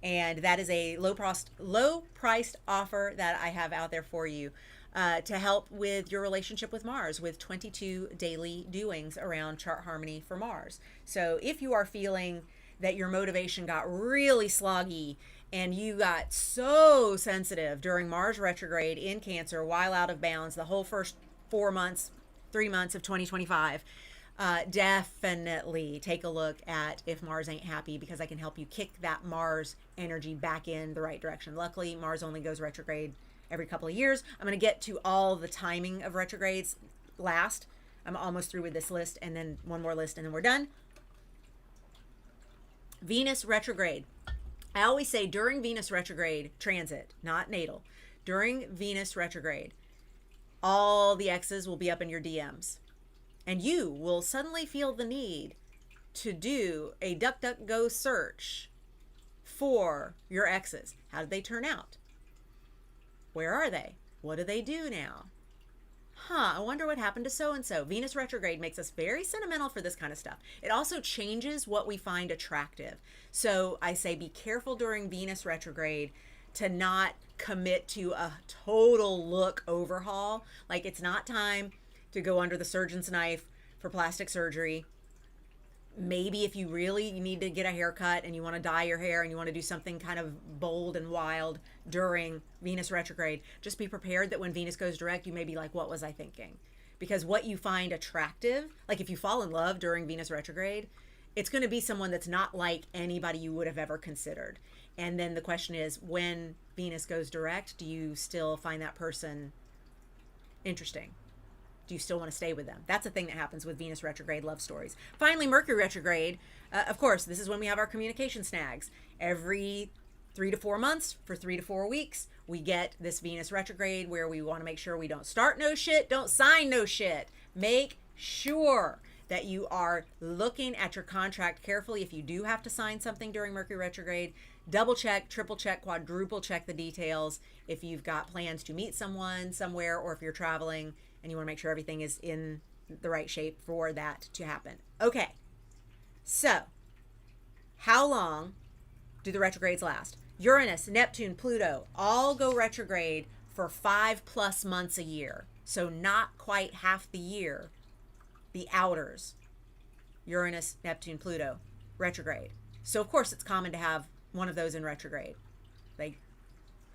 And that is a low-priced offer that I have out there for you to help with your relationship with Mars, with 22 daily doings around chart harmony for Mars. So if you are feeling that your motivation got really sloggy and you got so sensitive during Mars retrograde in Cancer while out of bounds the whole first 3 months of 2025, definitely take a look at If Mars Ain't Happy, because I can help you kick that Mars energy back in the right direction. Luckily, Mars only goes retrograde every couple of years. I'm going to get to all the timing of retrogrades last. I'm almost through with this list, and then one more list, and then we're done. Venus retrograde. I always say during Venus retrograde transit, not natal, during Venus retrograde, all the exes will be up in your DMs. And you will suddenly feel the need to do a DuckDuckGo search for your exes. How did they turn out? Where are they? What do they do now? I wonder what happened to so-and-so. Venus retrograde makes us very sentimental for this kind of stuff. It also changes what we find attractive. So I say be careful during Venus retrograde to not commit to a total look overhaul. Like, it's not time to go under the surgeon's knife for plastic surgery. Maybe if you really need to get a haircut and you want to dye your hair and you want to do something kind of bold and wild during Venus retrograde, just be prepared that when Venus goes direct, you may be like, what was I thinking? Because what you find attractive, like if you fall in love during Venus retrograde, it's going to be someone that's not like anybody you would have ever considered. And then the question is, when Venus goes direct, do you still find that person interesting? Do you still want to stay with them? That's a thing that happens with Venus retrograde love stories. Finally, Mercury retrograde. Of course, this is when we have our communication snags. Every 3 to 4 months, for 3 to 4 weeks, we get this Venus retrograde where we want to make sure we don't start no shit, don't sign no shit. Make sure that you are looking at your contract carefully. If you do have to sign something during Mercury retrograde, double check, triple check, quadruple check the details. If you've got plans to meet someone somewhere, or if you're traveling and you want to make sure everything is in the right shape for that to happen. Okay, so how long do the retrogrades last? Uranus, Neptune, Pluto all go retrograde for 5+ months a year. So not quite half the year. The outers, Uranus, Neptune, Pluto, retrograde. So of course it's common to have one of those in retrograde. Like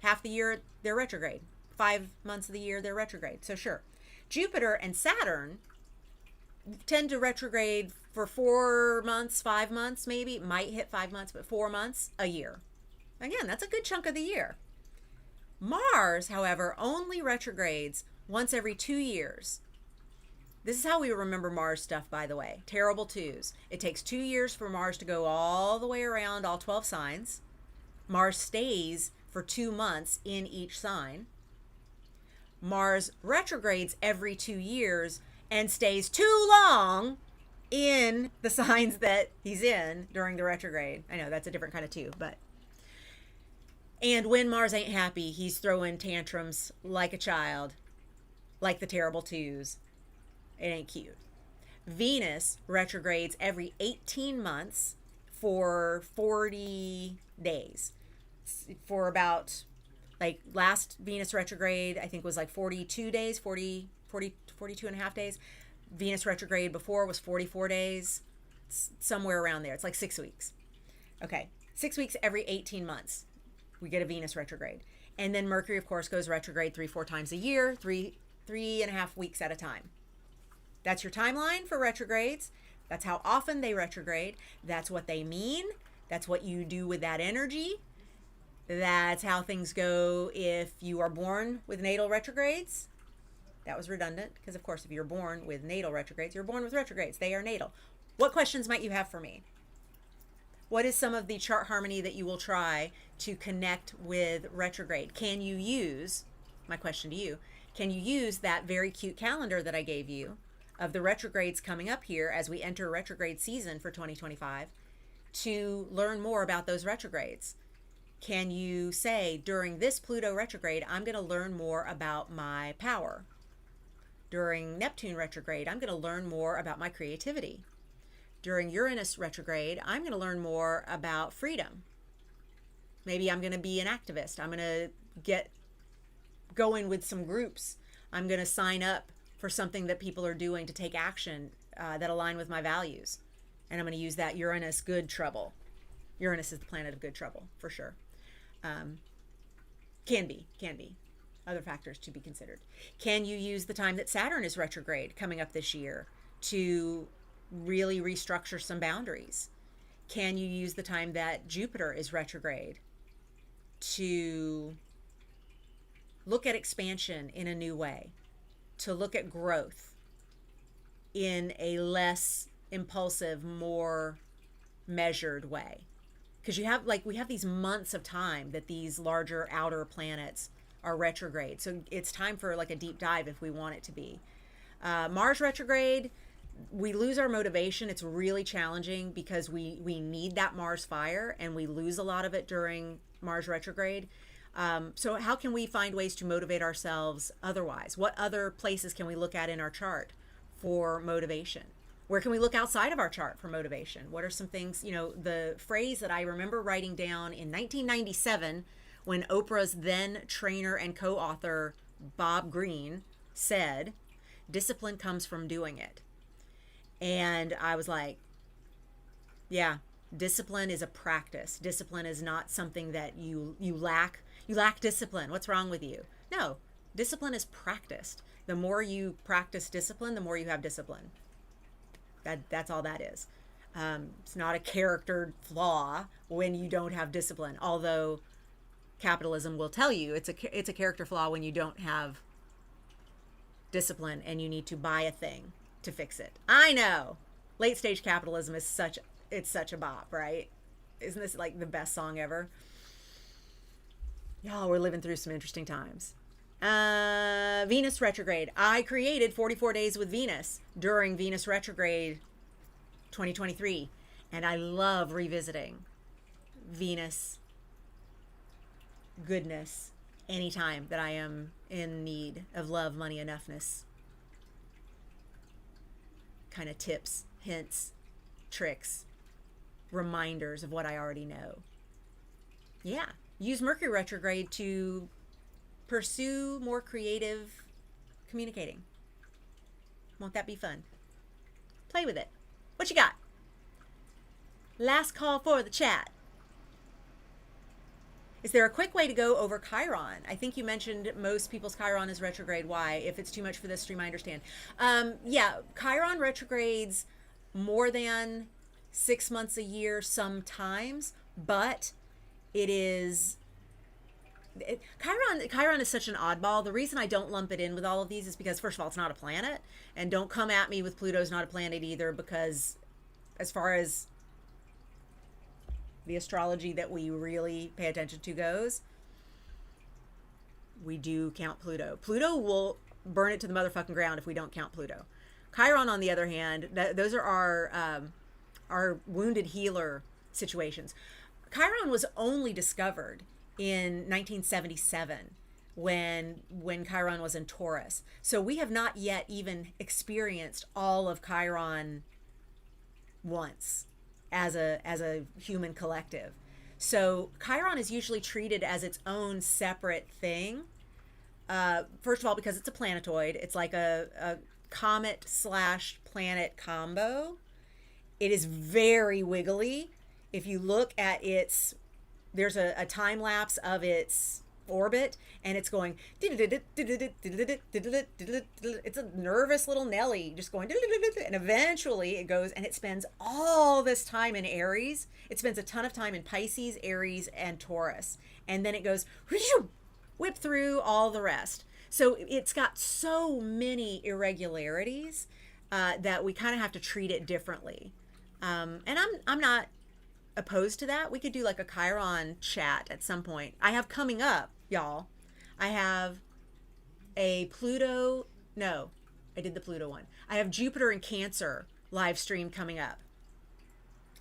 half the year they're retrograde. 5 months of the year they're retrograde. So sure. Jupiter and Saturn tend to retrograde for 4 months, 5 months maybe. Might hit 5 months, but 4 months a year. Again, that's a good chunk of the year. Mars, however, only retrogrades once every 2 years. This is how we remember Mars stuff, by the way. Terrible twos. It takes 2 years for Mars to go all the way around all 12 signs. Mars stays for 2 months in each sign. Mars retrogrades every 2 years and stays too long in the signs that he's in during the retrograde. I know that's a different kind of two, but. And when Mars ain't happy, he's throwing tantrums like a child, like the terrible twos. It ain't cute. Venus retrogrades every 18 months for 40 days. For about, like, last Venus retrograde, I think was like 42 days, 42 and a half days. Venus retrograde before was 44 days, somewhere around there. It's like 6 weeks. Okay, 6 weeks every 18 months. We get a Venus retrograde. And then Mercury, of course, goes retrograde 3-4 times a year, three and a half weeks at a time. That's your timeline for retrogrades. That's how often they retrograde. That's what they mean. That's what you do with that energy. That's how things go if you are born with natal retrogrades. That was redundant because, of course, if you're born with natal retrogrades, you're born with retrogrades. They are natal. What questions might you have for me? What is some of the chart harmony that you will try to connect with retrograde? Can you use, my question to you, can you use that very cute calendar that I gave you of the retrogrades coming up here as we enter retrograde season for 2025 to learn more about those retrogrades? Can you say, during this Pluto retrograde, I'm going to learn more about my power? During Neptune retrograde, I'm going to learn more about my creativity. During Uranus retrograde, I'm going to learn more about freedom. Maybe I'm going to be an activist. I'm going to get going with some groups. I'm going to sign up for something that people are doing to take action that align with my values. And I'm going to use that Uranus good trouble. Uranus is the planet of good trouble, for sure. Can be. Other factors to be considered. Can you use the time that Saturn is retrograde coming up this year to really restructure some boundaries? Can you use the time that Jupiter is retrograde to look at expansion in a new way, to look at growth in a less impulsive, more measured way? Because we have these months of time that these larger outer planets are retrograde. So it's time for like a deep dive if we want it to be. Mars retrograde, we lose our motivation. It's really challenging because we need that Mars fire, and we lose a lot of it during Mars retrograde. So how can we find ways to motivate ourselves otherwise? What other places can we look at in our chart for motivation? Where can we look outside of our chart for motivation? What are some things, the phrase that I remember writing down in 1997 when Oprah's then trainer and co-author Bob Greene said, "Discipline comes from doing it." And I was like, yeah, discipline is a practice. Discipline is not something that you lack. You lack discipline. What's wrong with you? No, discipline is practiced. The more you practice discipline, the more you have discipline. That's all that is. It's not a character flaw when you don't have discipline, although capitalism will tell you it's a character flaw when you don't have discipline and you need to buy a thing to fix it. I know. Late stage capitalism is such a bop, right? Isn't this like the best song ever? Y'all, we're living through some interesting times. Venus retrograde. I created 44 Days with Venus during Venus retrograde 2023, and I love revisiting Venus goodness anytime that I am in need of love, money, enoughness. Kind of tips, hints, tricks, reminders of what I already know. Yeah, use Mercury retrograde to pursue more creative communicating. Won't that be fun? Play with it. What you got? Last call for the chat. Is there a quick way to go over Chiron? I think you mentioned most people's Chiron is retrograde. Why? If it's too much for this stream, I understand. Yeah, Chiron retrogrades more than 6 months a year sometimes, but Chiron is such an oddball. The reason I don't lump it in with all of these is because, first of all, it's not a planet, and don't come at me with Pluto's not a planet either, because as far as the astrology that we really pay attention to goes, we do count Pluto. Pluto will burn it to the motherfucking ground if we don't count Pluto. Chiron, on the other hand, those are our wounded healer situations. Chiron was only discovered in 1977 when Chiron was in Taurus. So we have not yet even experienced all of Chiron once as a human collective. So Chiron is usually treated as its own separate thing. First of all, because it's a planetoid, it's like a comet slash planet combo. It is very wiggly. If you look at its, there's a time lapse of its orbit, and it's going, it's a nervous little Nelly just going, and eventually it goes and it spends all this time in Aries. It spends a ton of time in Pisces, Aries, and Taurus, and then it goes whip through all the rest. So it's got so many irregularities that we kind of have to treat it differently. And I'm not opposed to that. We could do like a Chiron chat at some point. I have coming up, y'all, I have a Pluto, no, I did the Pluto one. I have Jupiter in Cancer live stream coming up.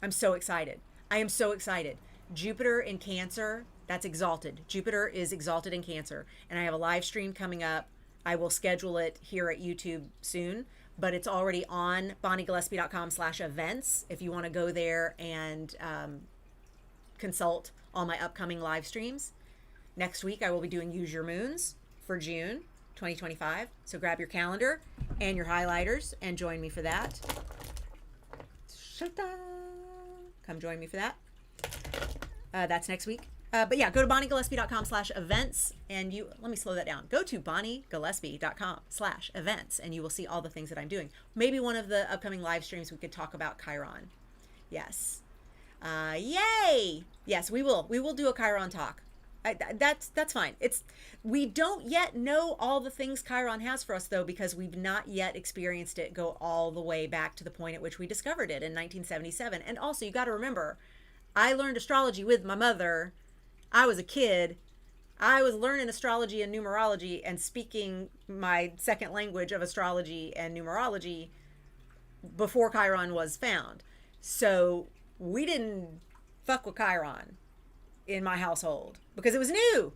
I'm so excited. I am so excited. Jupiter in Cancer, that's exalted. Jupiter is exalted in Cancer, and I have a live stream coming up. I will schedule it here at YouTube soon, but it's already on bonniegillespie.com/events if you want to go there and consult all my upcoming live streams. Next week, I will be doing Use Your Moons for June 2025. So grab your calendar and your highlighters and join me for that. Come join me for that. That's next week. But yeah, go to bonniegillespie.com/events and let me slow that down. Go to bonniegillespie.com/events and you will see all the things that I'm doing. Maybe one of the upcoming live streams we could talk about Chiron. Yes. Yay! Yes, we will. We will do a Chiron talk. That's fine. We don't yet know all the things Chiron has for us though, because we've not yet experienced it go all the way back to the point at which we discovered it in 1977. And also, you got to remember, I learned astrology with my mother. I was a kid. I was learning astrology and numerology and speaking my second language of astrology and numerology before Chiron was found. So we didn't fuck with Chiron in my household because it was new.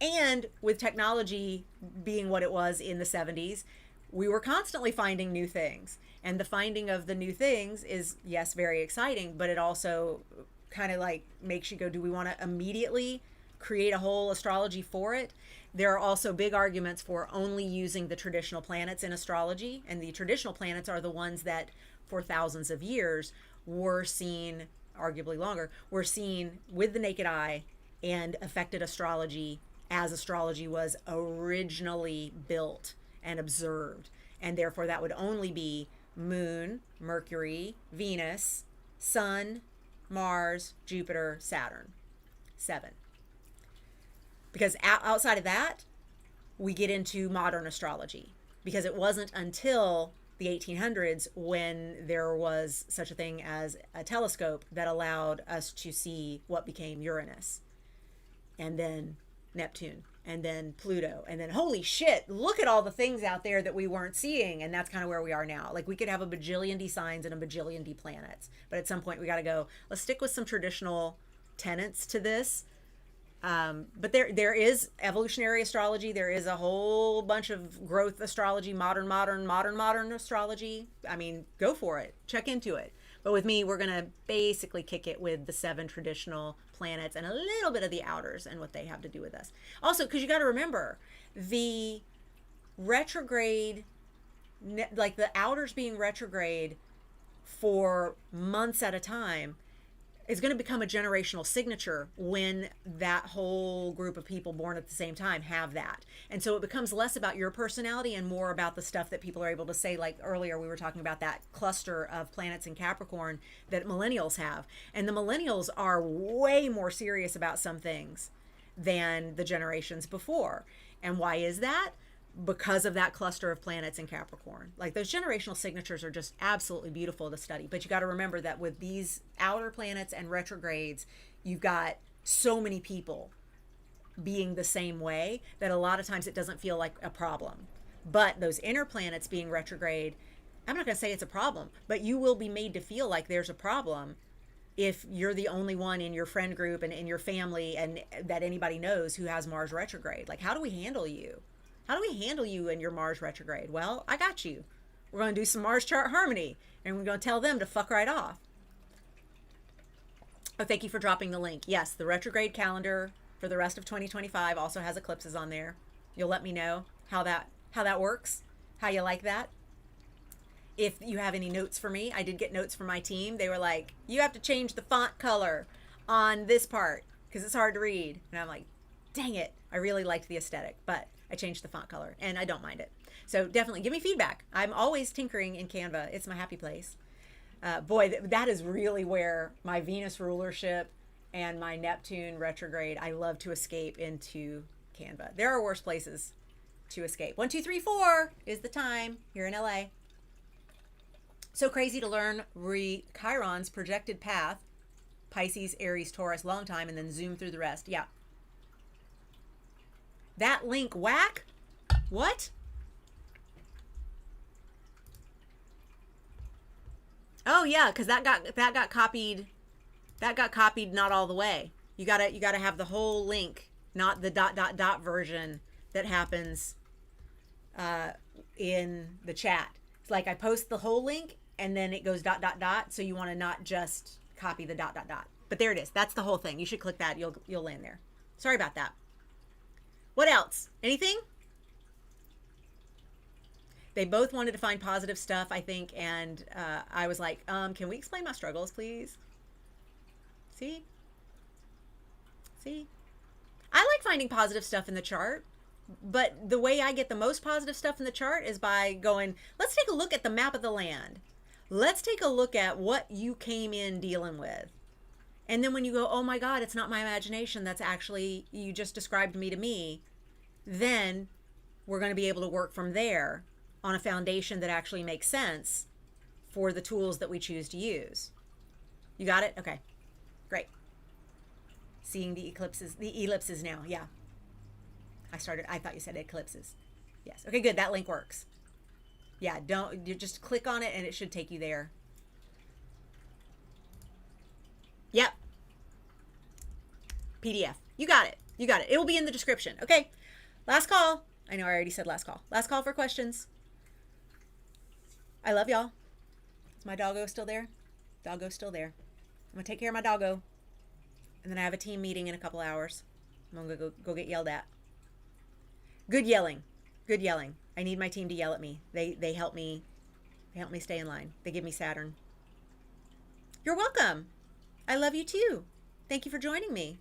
And with technology being what it was in the 70s, we were constantly finding new things. And the finding of the new things is, yes, very exciting, but it also kind of like makes you go, do we want to immediately create a whole astrology for it? There are also big arguments for only using the traditional planets in astrology, and the traditional planets are the ones that for thousands of years were seen, arguably longer, were seen with the naked eye and affected astrology as astrology was originally built and observed. And therefore that would only be Moon, Mercury, Venus, Sun, Mars, Jupiter, Saturn. 7. Because outside of that, we get into modern astrology. Because it wasn't until the 1800s when there was such a thing as a telescope that allowed us to see what became Uranus. And then Neptune. And then Pluto, and then holy shit, look at all the things out there that we weren't seeing. And that's kind of where we are now. Like we could have a bajillion D signs and a bajillion D planets, but at some point we got to go, let's stick with some traditional tenets to this. But there is evolutionary astrology. There is a whole bunch of growth astrology, modern astrology. I mean, go for it, check into it. But with me, we're going to basically kick it with the 7 traditional planets and a little bit of the outers and what they have to do with us. Also, because you got to remember, the retrograde, like the outers being retrograde for months at a time, is going to become a generational signature when that whole group of people born at the same time have that. And so it becomes less about your personality and more about the stuff that people are able to say. Like earlier, we were talking about that cluster of planets in Capricorn that millennials have. And the millennials are way more serious about some things than the generations before. And why is that? Because of that cluster of planets in Capricorn. Like those generational signatures are just absolutely beautiful to study. But you got to remember that with these outer planets and retrogrades, you've got so many people being the same way that a lot of times it doesn't feel like a problem. But those inner planets being retrograde, I'm not going to say it's a problem, but you will be made to feel like there's a problem if you're the only one in your friend group and in your family and that anybody knows who has Mars retrograde. Like, how do we handle you? How do we handle you in your Mars retrograde? Well, I got you. We're going to do some Mars chart harmony, and we're going to tell them to fuck right off. Oh, thank you for dropping the link. Yes, the retrograde calendar for the rest of 2025 also has eclipses on there. You'll let me know how that works, how you like that. If you have any notes for me, I did get notes from my team. They were like, you have to change the font color on this part because it's hard to read. And I'm like, dang it. I really liked the aesthetic, but I changed the font color and I don't mind it. So definitely give me feedback. I'm always tinkering in Canva. It's my happy place. Boy, that is really where my Venus rulership and my Neptune retrograde, I love to escape into Canva. There are worse places to escape. 1, 2, 3, 4 is the time here in LA. So crazy to learn Chiron's projected path, Pisces, Aries, Taurus, long time, and then zoom through the rest. Yeah. That link whack? What? Oh yeah, because that got copied. That got copied not all the way. You gotta have the whole link, not the ... version that happens in the chat. It's like I post the whole link and then it goes ... So you want to not just copy the ... But there it is. That's the whole thing. You should click that. You'll land there. Sorry about that. What else? Anything? They both wanted to find positive stuff, I think, and I was like, can we explain my struggles, please? See? I like finding positive stuff in the chart, but the way I get the most positive stuff in the chart is by going, let's take a look at the map of the land. Let's take a look at what you came in dealing with. And then when you go, oh my God, it's not my imagination, that's actually, you just described me to me, then we're going to be able to work from there on a foundation that actually makes sense for the tools that we choose to use. You got it? Okay, great. Seeing the ellipses now. Yeah. I thought you said eclipses. Yes. Okay, good. That link works. Yeah, you just click on it and it should take you there. Yep. PDF. You got it. It will be in the description. Okay. Last call. I know I already said last call. Last call for questions. I love y'all. Is my doggo still there? Doggo's still there. I'm going to take care of my doggo. And then I have a team meeting in a couple hours. I'm going to go get yelled at. Good yelling. I need my team to yell at me. They help me. They help me stay in line. They give me Saturn. You're welcome. I love you too. Thank you for joining me.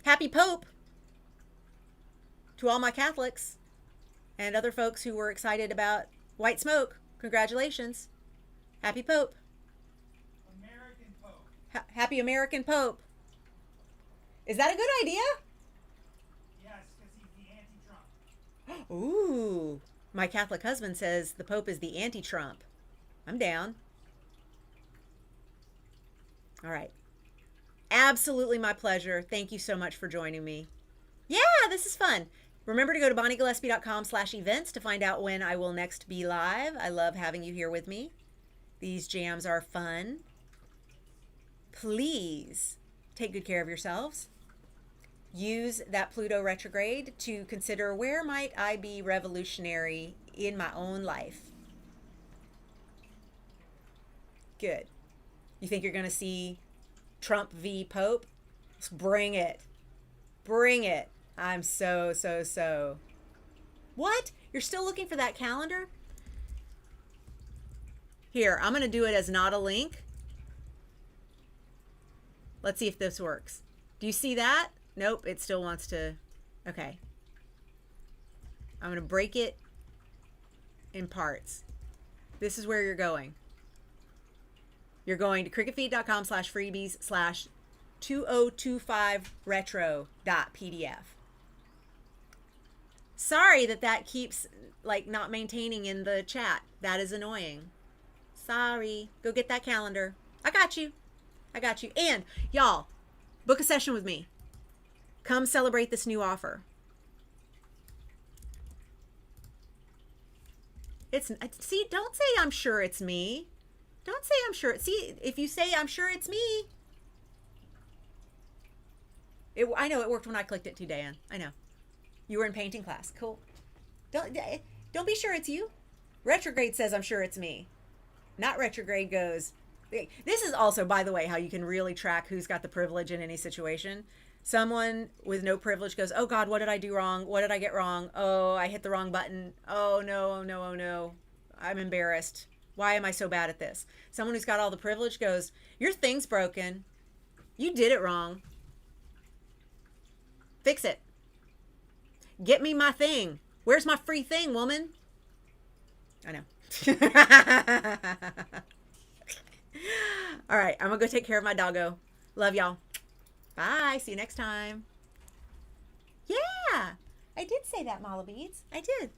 Happy Pope to all my Catholics and other folks who were excited about white smoke. Congratulations. Happy Pope. American Pope. Happy American Pope. Is that a good idea? Yes, because he's the anti-Trump. Ooh. My Catholic husband says the Pope is the anti-Trump. I'm down. All right. Absolutely my pleasure. Thank you so much for joining me. Yeah, this is fun. Remember to go to bonniegillespie.com/events to find out when I will next be live. I love having you here with me. These jams are fun. Please take good care of yourselves. Use that Pluto retrograde to consider where might I be revolutionary in my own life. Good. You think you're going to see Trump v. Pope? Let's bring it. Bring it. I'm so. What? You're still looking for that calendar? Here, I'm going to do it as not a link. Let's see if this works. Do you see that? Nope, it still wants to. Okay. I'm going to break it in parts. This is where you're going. You're going to cricketfeed.com/freebies/2025retro.pdf. Sorry that keeps like not maintaining in the chat. That is annoying. Sorry. Go get that calendar. I got you. And y'all, book a session with me. Come celebrate this new offer. See, don't say I'm sure it's me. Don't say I'm sure. See, if you say I'm sure it's me, I know it worked when I clicked it too, Dan. I know. You were in painting class. Cool. Don't be sure it's you. Retrograde says I'm sure it's me. Not retrograde goes. This is also, by the way, how you can really track who's got the privilege in any situation. Someone with no privilege goes, oh God, what did I do wrong? What did I get wrong? Oh, I hit the wrong button. Oh no, oh no, oh no. I'm embarrassed. Why am I so bad at this? Someone who's got all the privilege goes, your thing's broken. You did it wrong. Fix it. Get me my thing. Where's my free thing, woman? I know. All right, I'm going to go take care of my doggo. Love y'all. Bye. See you next time. Yeah, I did say that, Mala Beads. I did.